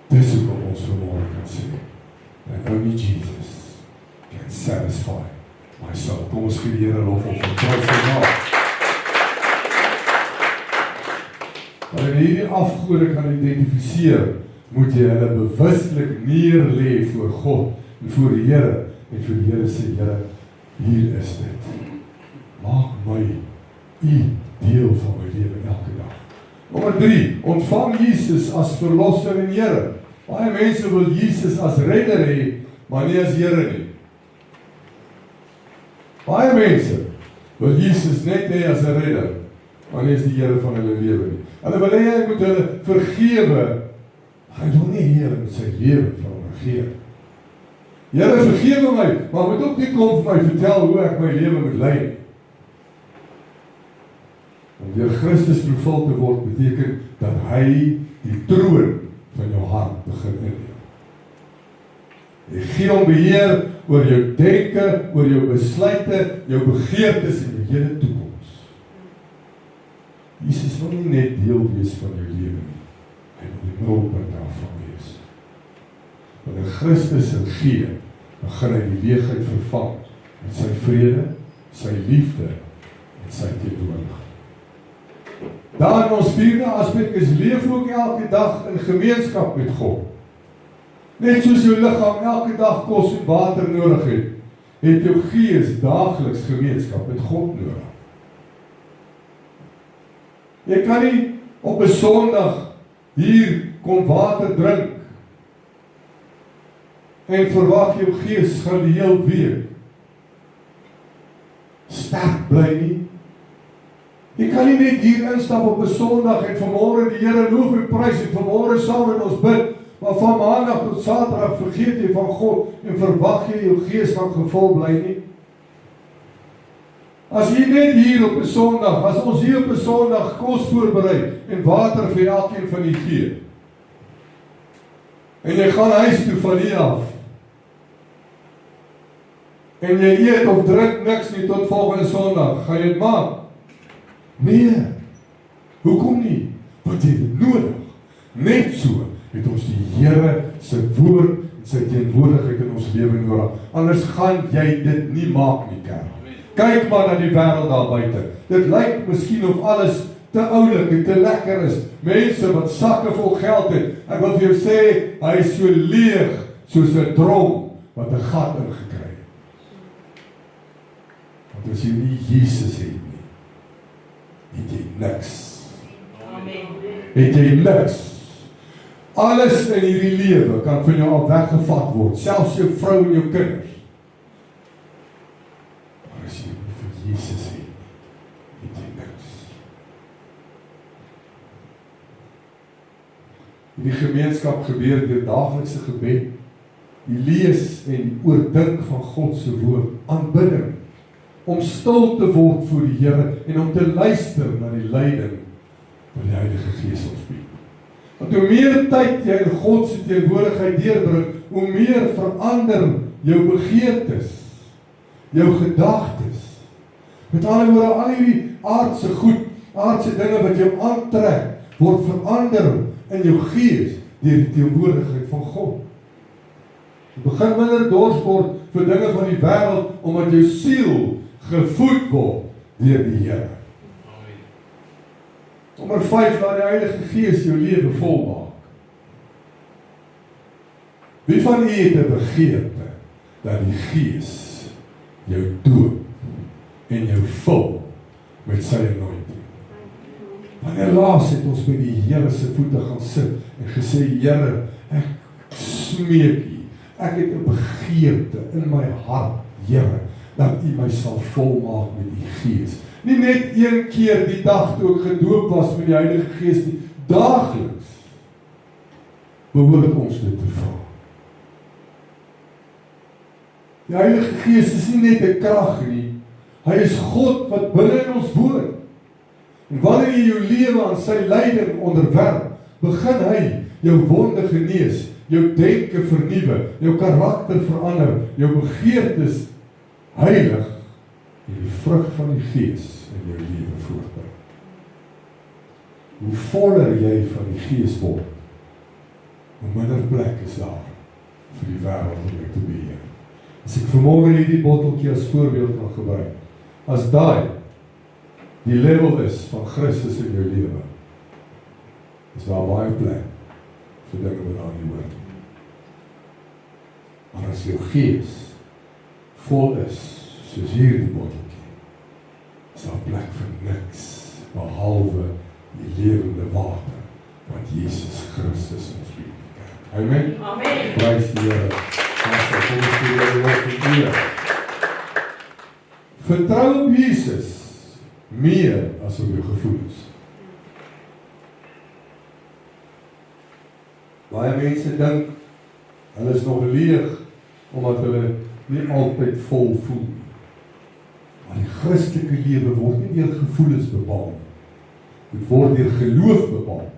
Dis hoekom ons vanmôre kan sê, that only Jesus can satisfy my soul. Kom ons gee die Here lof op vir prys sy naam. Wanneer jy hierdie afgode kan identifiseer, moet jy hulle bewuslik neer lê voor God en voor die Here, en vir die Here sê, Here, hier is dit. Maak my U deel van my lewe elke dag. Nommer 3, ontvang Jesus as verlosser en Here. Baie mense wil Jesus as redder hê, maar nie as Here nie. Baie mense wil Jesus net hê as 'n redder, maar nie as die Here van hulle lewe nie. Hulle wil hê hy moet hulle vergewe, hy wil nie hê hulle moet sy lewe vir hom gee. Here, vergewe my, maar moet ook nie kom vir my vertel hoe ek my lewe moet lei nie. Om deur Christus vervul te word beteken dat hy die troon van jou hart begin inneem. Jy gee hom beheer oor jou denke, oor jou besluite, jou begeertes en jou hele toekoms. Jesus wil nie net deel wees van jou lewe nie. Hy wil die middelpunt daarvan wees. Wanneer Christus gee, begin hy die leegheid vervang met sy vrede, sy liefde en sy teenwoordigheid. Dan ons vierde aspek is leef ook elke dag in gemeenskap met God. Net soos jou liggaam elke dag kos en water nodig het, het jou gees daagliks gemeenskap met God nodig. Jy kan nie op 'n Sondag hier kom water drink en verwag jou gees gaan die hele week sterk bly nie. Jy kan nie net hier instap op 'n Sondag en vanmôre die Here loof en prys en vanmôre saam met ons bid, maar van Maandag tot Saterdag vergeet jy van God en verwag jy jou gees gaan gevul bly nie. As jy net hier op 'n Sondag, as ons hier op 'n Sondag kos voorberei en water vir elkeen van die gee, en jy gaan huis toe van hier af, en jy eet of drink niks nie tot volgende Sondag, gaan jy dit maak? Nee, hoekom nie? Want jy het dit nodig. Net so het ons die Here se woord en sy teenwoordigheid in ons lewe nodig. Anders gaan jy dit nie maak nie, kerk. Kyk maar na die wêreld daar buite. Dit lyk miskien of alles te oulik en te lekker is. Mense wat sakke vol geld het. Ek wil vir jou sê, hy is so leeg soos 'n drom wat 'n gat ingekry het. Want as jy nie Jesus het nie, het jy niks. Amen. Het jy niks. Alles in hierdie lewe kan van jou al weggevat word, selfs jou vrou en jou kinders. Maar as jy nie vir Jesus het jy niks. Hierdie gemeenskap gebeur deur daaglikse gebed, die lees en die oordink van God se woord, aanbidding, om stil te word voor die Here en om te luister na die leiding wat die Heilige Gees ons bied. Want hoe meer tyd jy in God se teenwoordigheid deurbring, hoe meer verander jou begeertes, jou gedagtes. Met ander woorde, al hierdie aardse goed, aardse dinge wat jou aantrek, word verander in jou gees deur die teenwoordigheid van God. Jy begin minder dors word vir dinge van die wêreld, omdat jou siel gevoed word deur die Here. Nommer 5, laat die Heilige Gees jou lewe volmaak. Wie van u het 'n begeerte dat die Gees jou doop en jou vul met sy anointing? Wanneer laas het ons by die Here se voete gaan sit en gesê, Here, ek smeek u, ek het 'n begeerte in my hart, Here, dat u my sal volmaak met die Gees. Nie net een keer die dag toe ek gedoop was met die Heilige Gees nie, daagliks behoort ons dit te vra. Die Heilige Gees is nie net 'n krag nie, hy is God wat binne in ons woon. En wanneer jy jou lewe aan sy leiding onderwerp, begin hy jou wonde genees, jou denke vernuwe, jou karakter verander, jou begeertes heilig en die vrug van die Gees in jou lewe voortbring. Hoe voller jy van die Gees word, hoe minder plek is daar vir die wêreld om jou te beheer. As ek vanmôre hierdie botteltjie as voorbeeld kan gebruik, as daai die level is van Christus in jou lewe, is daar baie plek vir dinge wat aan nie hoort nie. Maar as jou gees vol is, soos hierdie botteltjie, is daar plek vir niks, behalwe die lewende water, wat Jesus Christus ons bied. Amen? Amen. Prys die Here. Kom ons doen die woord van eer. Vertrou op Jesus, meer as op jou gevoelens. Baie mense dink, hulle is nog leeg, omdat hulle nie altyd vol voel nie. Maar die Christelike lewe word nie deur gevoelens bepaal nie. dit word deur geloof bepaal.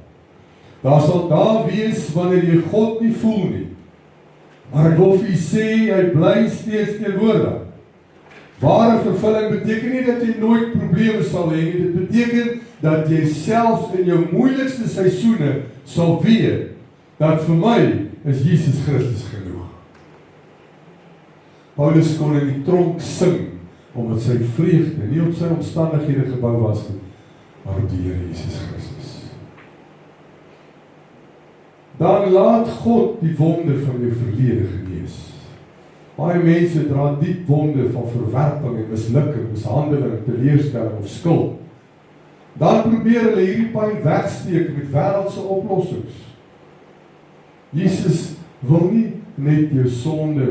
Daar sal daar wees wanneer jy God nie voel nie. Maar ek wil vir jy sê, hy bly steeds teenwoordig. Ware vervulling beteken nie dat jy nooit probleme sal hê nie, dit beteken dat jy selfs in jou moeilikste seisoene sal weet, dat vir my is Jesus Christus genoeg. Paulus kon in die tronk sing, omdat sy vreugde nie op sy omstandighede gebou was nie, maar op die Here Jesus Christus. Dan laat God die wonde van jou verlede genees. Baie mense dra diep wonde van verwerping en mislukking, mishandeling, teleurstelling of skuld. Dan probeer hulle hierdie pyn wegsteek met wêreldse oplossings. Jesus wil nie net jou sonde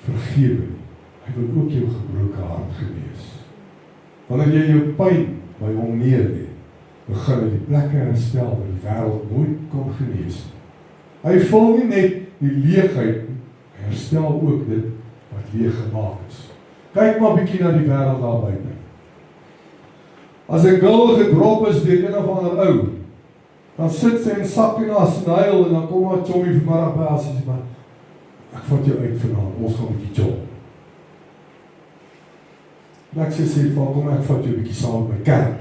vergewe nie. Hy wil ook jou gebroke hart genees. Wanneer jy jou pyn by hom neerlê, begin hy die plekke herstel wat die wêreld nooit kon genees. Hy vul nie net die leegheid nie, hy herstel ook dit wat leeg gemaak is. Kyk maar bietjie na die wêreld daar buite. As 'n girl gedrop is deur een of ander ou, dan sit sy in sak en as en huil en dan kom haar chommy vanmiddag by as sy sê, maar ek vat jou uit vanaand, ons gaan 'n bietjie jol. En ek sê, kom ek vat jou 'n bietjie saam by kerk.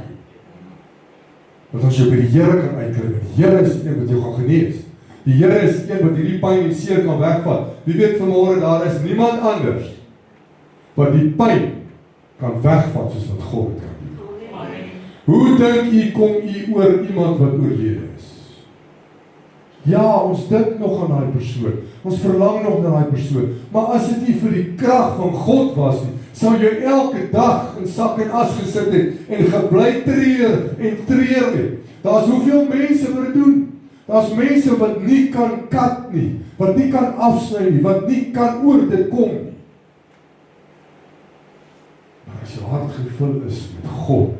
Want as jy by die Here kan uitklim, die Here is die een wat jou gaan genees. Die Here is die een wat hierdie pyn en seer kan wegvat. Wie weet vanmôre daar is niemand anders wat die pyn kan wegvat soos wat God het kan doen. Hoe dink u kom u oor iemand wat oorlede is? Ja, ons dink nog aan daai persoon. Ons verlang nog na daai persoon. Maar as dit nie vir die krag van God was nie, sou jy elke dag in sak en as gesit het en gebly treur en treur het. Daar's hoeveel mense wat dit doen. Daar's mense wat nie kan kat nie, wat nie kan afsny nie, wat nie kan oor dit kom nie. Maar as jou hart gevul is met God,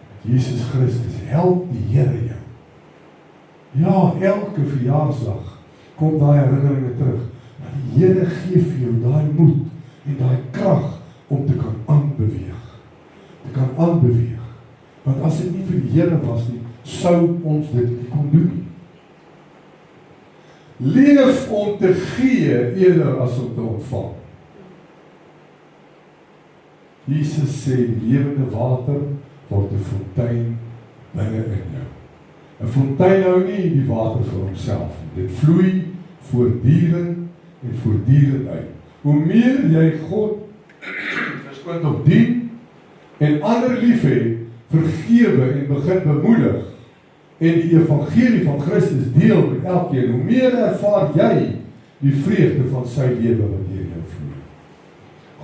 met Jesus Christus, help die Here jou. Ja, elke verjaarsdag kom daai herinneringe terug. Maar die Here gee vir jou daai moed en daai krag om te kan aanbeweeg. Te kan aanbeweeg. Want as dit nie vir die Here was nie, sou ons dit nie kon doen nie. Leef om te gee eerder as om te ontvang. Jesus sê die lewende water word 'n fontein binne in jou. 'n Fontein hou nie die water vir homself. Dit vloei voortdurend en voortdurend uit. Hoe meer jy God verskoon op dien en ander lief hê, vergewe en begin bemoedig en die evangelie van Christus deel met elkeen, hoe meer ervaar jy die vreugde van sy lewe wat deur jou vloei.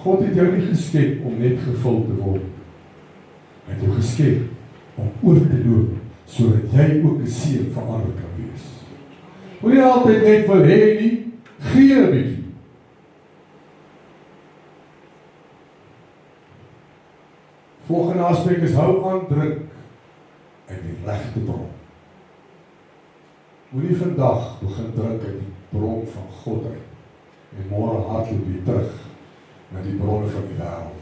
God het jou nie geskep om net gevul te word. Hy het jou geskep om oor te loop, sodat jy ook 'n seën vir ander kan wees. Moet nie altyd net wil hê nie, gee 'n bietjie. Volgende aspek is hou aan drink uit die regte bron. Moenie vandag begin drink uit die bron van God uit en môre hardloop weer terug na die bronne van die wêreld.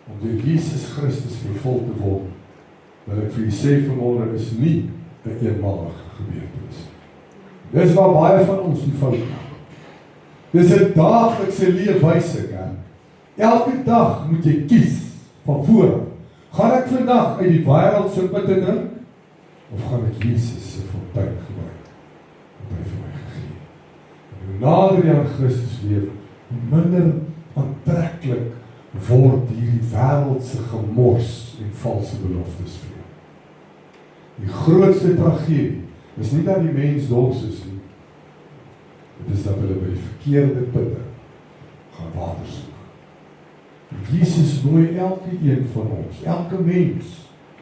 Om deur Jesus Christus vervul te word, wil ek vir u sê vanmôre is nie 'n eenmalige gebeurtenis. Dis waar baie van ons die fout maak. Dis 'n daaglikse leefwyse, kerk. Elke dag moet jy kies van voor. Gaan ek vandag uit die wêreld se putte drink of gaan ek Jesus se fontein gebruik wat hy vir my gegee het? En hoe nader jy aan Christus leef, hoe minder aantreklik word hierdie wêreldse gemors en valse beloftes vir jou. Die grootste tragedie is nie dat die mens dors is nie. Dit is dat hulle by die verkeerde putte gaan water soek. Jesus nooi elke een van ons, elke mens,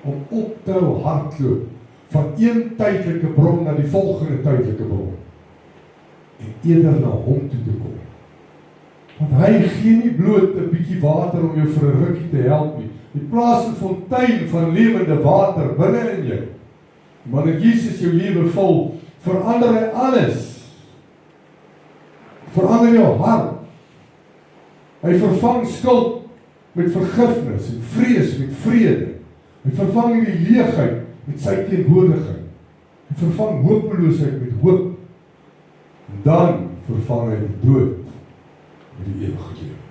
om op te hou hardloop van een tydelike bron na die volgende tydelike bron en eerder na hom toe te kom. Want hy gee nie bloot 'n bietjie water om jou vir 'n rukkie te help nie. Die plaas 'n fontein van lewende water binne in jou. Wanneer Jesus jou lewe vul, verander hy alles. Verander jou hart. Hy vervang skuld met vergifnis en vrees met vrede. Hy vervang die leegheid met sy teenwoordigheid. Hy vervang hopeloosheid met hoop. En dan vervang hy die dood met die ewige lewe.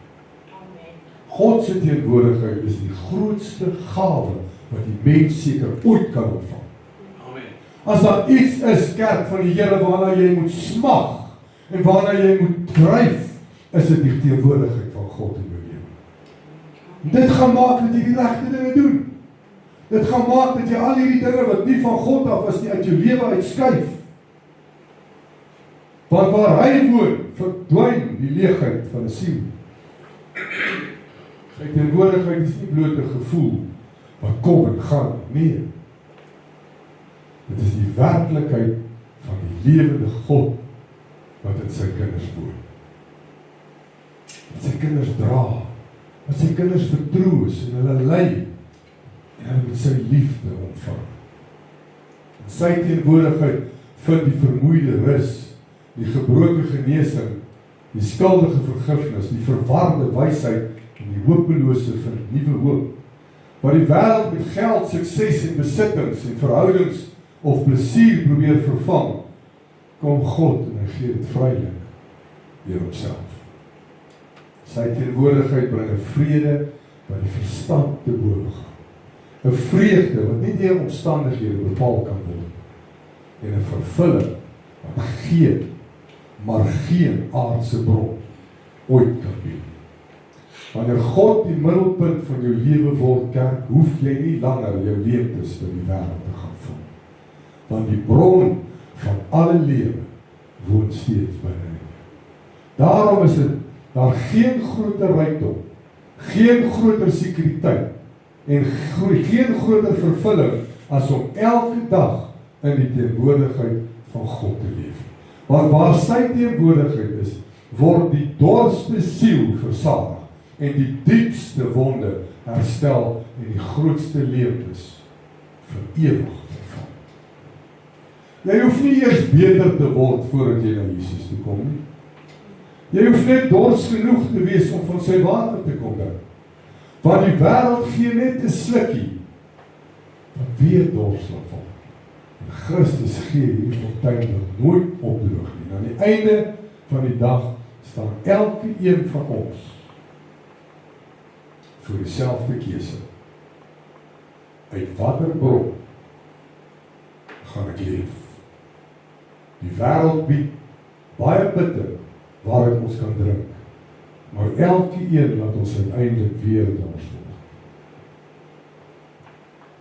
God se teenwoordigheid is die grootste gawe wat die mens seker ooit kan ontvang. As daar iets is, kerk van die Here, waarna jy moet smag en waarna jy moet dryf, is dit die teenwoordigheid van God in jou lewe. En dit gaan maak dat jy die regte dinge doen. Dit gaan maak dat jy al hierdie dinge wat nie van God af is nie uit jou lewe uitskuif. Want waar hy woon, verdwyn die leegheid van 'n siel. Sy teenwoordigheid is nie bloot 'n gevoel wat kom en gaan, nee. Dit is die werklikheid van die lewende God wat in sy kinders woon. Wat sy kinders dra, wat sy kinders vertroos en hulle lei, en hulle met sy liefde ontvang. In sy teenwoordigheid vind die vermoeide rus, die gebroke genesing, die skuldige vergifnis, die verwarde wysheid en die hopelose vind nuwe hoop. Waar die wêreld met geld, sukses en besittings en verhoudings of plesier probeer vervang, kom God en hy gee dit vrylik deur homself. Sy teenwoordigheid bring 'n vrede wat die verstand te bowe gaan. 'n Vreugde wat nie deur omstandighede bepaal kan word. En 'n vervulling wat geen aardse bron ooit kan bied. Wanneer God die middelpunt van jou lewe word, kerk, hoef jy nie langer jou leemtes in die wêreld te gaan vul. Want die bron van alle lewe woon steeds binne jou. Daarom is dit daar geen groter rykdom, geen groter sekuriteit en geen groter vervulling as om elke dag in die teenwoordigheid van God te leef. Want waar sy teenwoordigheid is, word die dorste siel versadig en die diepste wonde herstel en die grootste leemtes vir ewig vervang. Jy hoef nie eers beter te word voordat jy na Jesus toe kom nie. Jy hoef net dors genoeg te wees om van sy water te kom drink. Want die wêreld gee net 'n slukkie wat weer dors sal val. En Christus gee hierdie fontein wat nooit opdroog nie. Aan die einde van die dag staan elke een van ons voor dieselfde keuse. Uit watter bron gaan ek leef? Die wêreld bied baie putte waaruit ons kan drink, maar elke een laat ons uiteindelik weer dors word.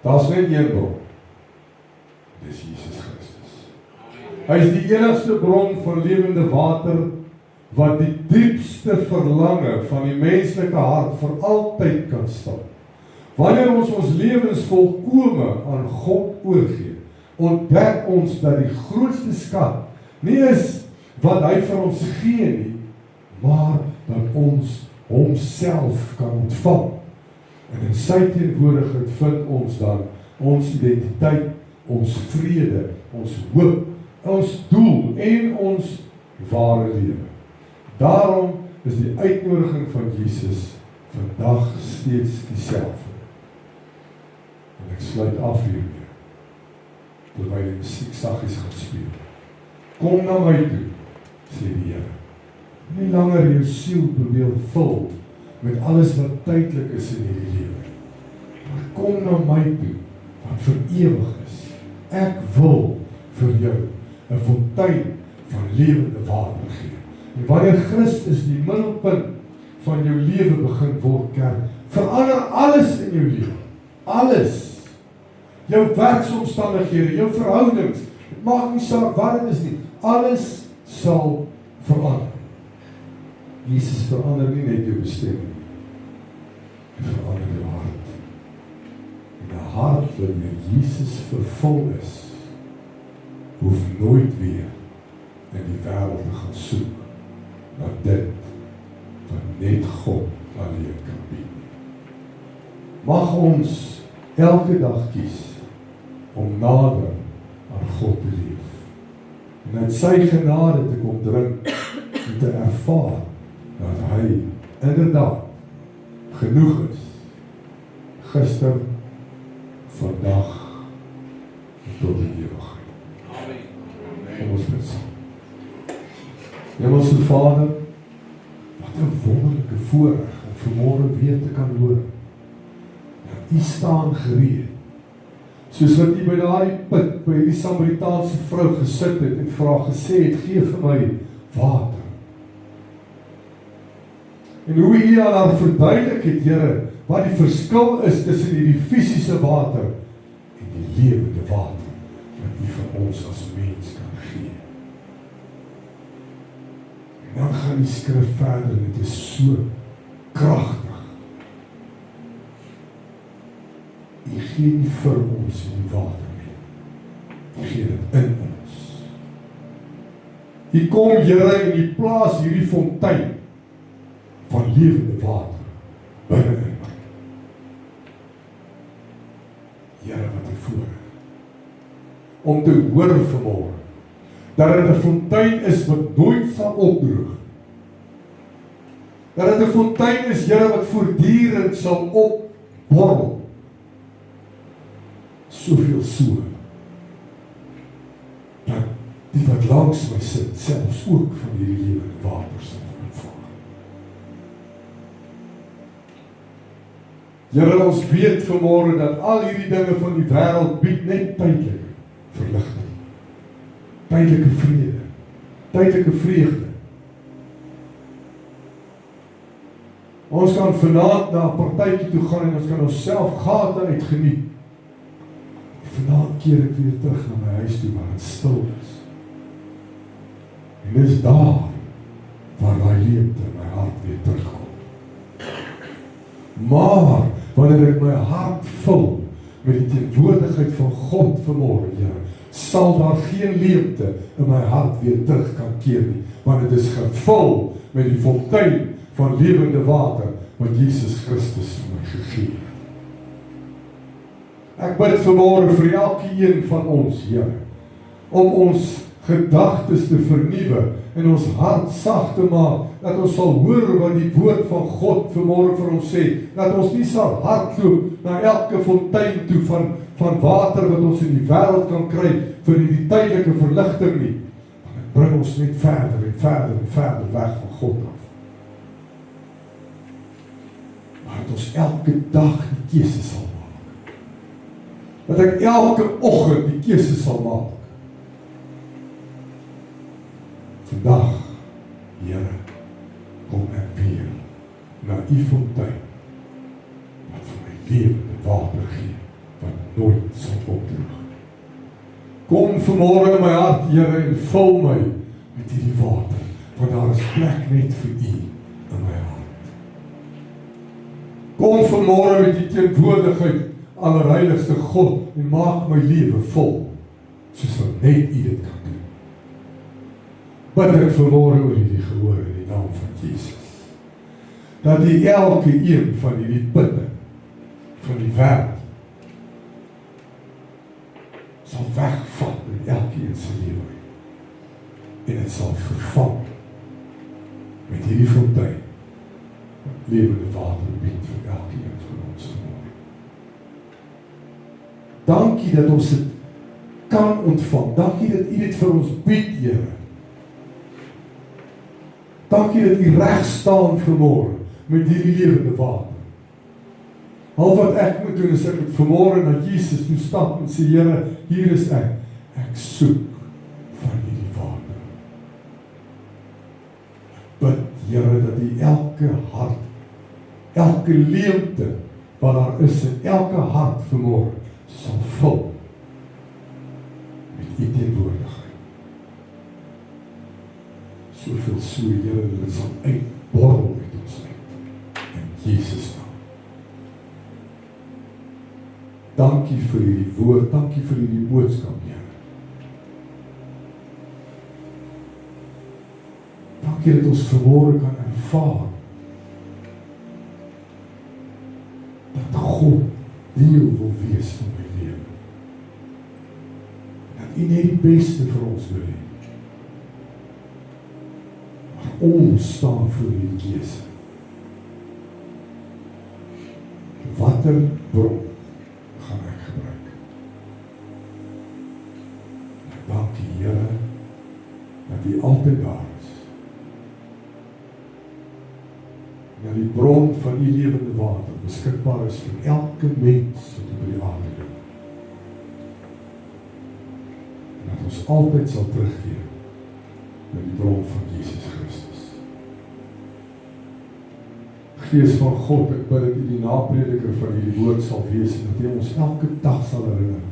Daar's net een bron. Dis Jesus Christus. Hy is die enigste bron van lewende water wat die diepste verlange van die menslike hart vir altyd kan stil. Wanneer ons lewens volkome aan God oorgee, ontdek ons dat die grootste skat nie is wat hy vir ons gee nie, maar dat ons homself kan ontvang. En in sy teenwoordigheid vind ons dan ons identiteit, ons vrede, ons hoop, ons doel en ons ware lewe. Daarom is die uitnodiging van Jesus vandag steeds dieselfde. En ek sluit af hiermee, terwyl die musiek saggies gaan speel. Kom na my toe, sê die Here. Nie langer jou siel probeer vul met alles wat tydelik is in hierdie lewe. Maar kom na my toe, wat vir ewig is. Ek wil vir jou 'n fontein van lewende water gee. En wanneer Christus die middelpunt van jou lewe begin word, kerk, verander alles in jou lewe. Alles. Jou werksomstandighede, jou verhoudings, dit maak nie saak wat dit is nie. Alles sal verander. Jesus verander nie net jou bestemming nie. Hy verander jou hart. En 'n hart wanneer Jesus vervul is, hoef nooit weer in die wêreld te gaan soek na dit wat net God alleen kan bied. Mag ons elke dag kies om nader aan God te leef. En uit sy genade te kom drink en te ervaar dat hy inderdaad genoeg is. Gister, vandag en tot die ewigheid. Kom ons bid saam. Hemelse Vader, wat 'n wonderlike voorreg om vanmôre weer te kan hoor. Dat U staan gereed. Soos wat U by daardie put, by die Samaritaanse vrou gesit het en vir haar gesê het, gee vir my water. En hoe U aan haar verduidelik het, Here, wat die verskil is tussen hierdie fisiese water en die lewende water wat U vir ons as mens kan gee. En dan gaan die skrif verder, dit is so kragtig. U gee nie vir ons die water nie. U gee dit in ons. U kom, Here, en U plaas hierdie fontein van lewende water binne in my. Here, wat 'n voorreg om te hoor vanmôre dat dit 'n fontein is wat nooit sal opdroog. Dat dit 'n fontein is, Here, wat voortdurend sal opborrel. Soveel so dat die wat langs my sit, selfs ook van hierdie lewende water sal ontvang. Here, ons weet vanmôre dat al hierdie dinge van die wêreld bied net tydelike verligting, tydelike vrede, tydelike vreugde. Ons kan vanaand na 'n partytjie toe gaan en ons kan onsself gate uitgeniet. Vanaand keer ek weer terug na my huis toe waar dit stil is. En dis daar waar daai leemte in my hart weer terugkom. Maar wanneer ek my hart vul met die teenwoordigheid van God vanmôre, Here, sal daar geen leemte in my hart weer terug kan keer nie, want dit is gevul met die fontein van lewende water wat Jesus Christus vir my gegee het. Ek bid vanmôre vir elkeen van ons, Here, om ons gedagtes te vernuwe en ons hart sag te maak, dat ons sal hoor wat die woord van God vanmôre vir ons sê, dat ons nie sal hardloop na elke fontein toe van water wat ons in die wêreld kan kry vir die tydelike verligting nie, want dit bring ons net verder en verder en verder weg van God af. Maar dat ons elke dag die keuse sal maak, dat ek elke oggend die keuse sal maak. Vandag, Here, kom ek weer na U fontein, wat vir my lewende water gee, wat nooit sal opdroog. Kom vanmôre in my hart, Here, en vul my met hierdie water, want daar is plek net vir U in my hart. Kom vanmôre met die teenwoordigheid allerheiligste God en maak my lewe vol, soos wat net U dit kan doen. Bid ek vanmôre oor hierdie gehoor in die naam van Jesus, dat die elke een van hierdie putte van die wêreld sal wegvat in elkeen se lewe en dit sal vervang met hierdie fontein wat lewende water bied vir elkeen van ons vanmôre. Dankie dat ons dit kan ontvang. Dankie dat U dit vir ons bied, Here. Dankie dat U reg staan vanmôre met hierdie lewende water. Al wat ek moet doen is ek moet vanmôre na Jesus toe stap en sê, Here, hier is ek. Ek soek van hierdie water. Bid, Here, dat U elke hart, elke leemte wat daar is in elke hart vanmôre sal vul met U teenwoordigheid. Soveel so, Here, dat dit sal uitborrel uit ons uit. In Jesus naam. Dankie vir hierdie woord, dankie vir hierdie boodskap, Here. Dankie dat ons vanmôre kan ervaar dat God deel wil wees van my lewe. Dat U net die beste vir ons wil hê. Maar ons staan voor hierdie keuse. Watter bron gaan ek gebruik? altyd daar is. En dat die bron van die lewende water beskikbaar is vir elke mens wat op die aarde doen. En dat ons altyd sal terugkeer na die bron van Jesus Christus. Gees van God, ek bid dat U die naprediker van hierdie woord sal wees en dat U ons elke dag sal herinner.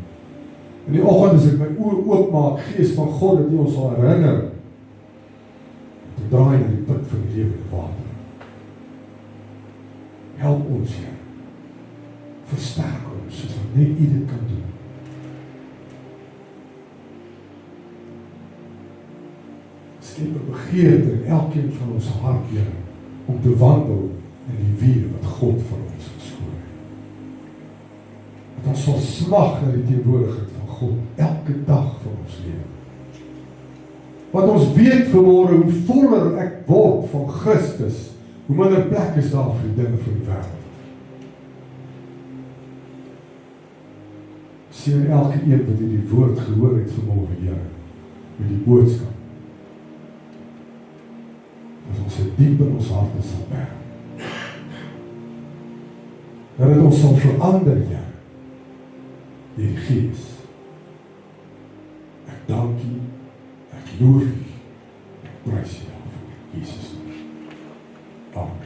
In die oggend as ek my oë oopmaak, Gees van God, dat U ons sal herinner te draai na die put van die lewende water. Help ons, Heer. Versterk ons, soos wat net U dit kan doen. Skep 'n begeerte in elkeen van ons hart, Heer, om te wandel in die weer wat God vir ons geskoor het. Dat ons sal smag na die teenwoordigheid van God elke dag van ons lewe. Want ons weet vanmôre hoe voller ek word van Christus, hoe minder plek is daar vir die dinge van die wêreld. Seën elke een wat hierdie woord gehoor het vanmôre, Here, met die boodskap. Dat ons dit diep in ons harte sal berg. Dat dit ons sal verander, Here, deur die Gees. Ek dank U, ek loof U, ek prys U daarvoor, Jesus. Amen.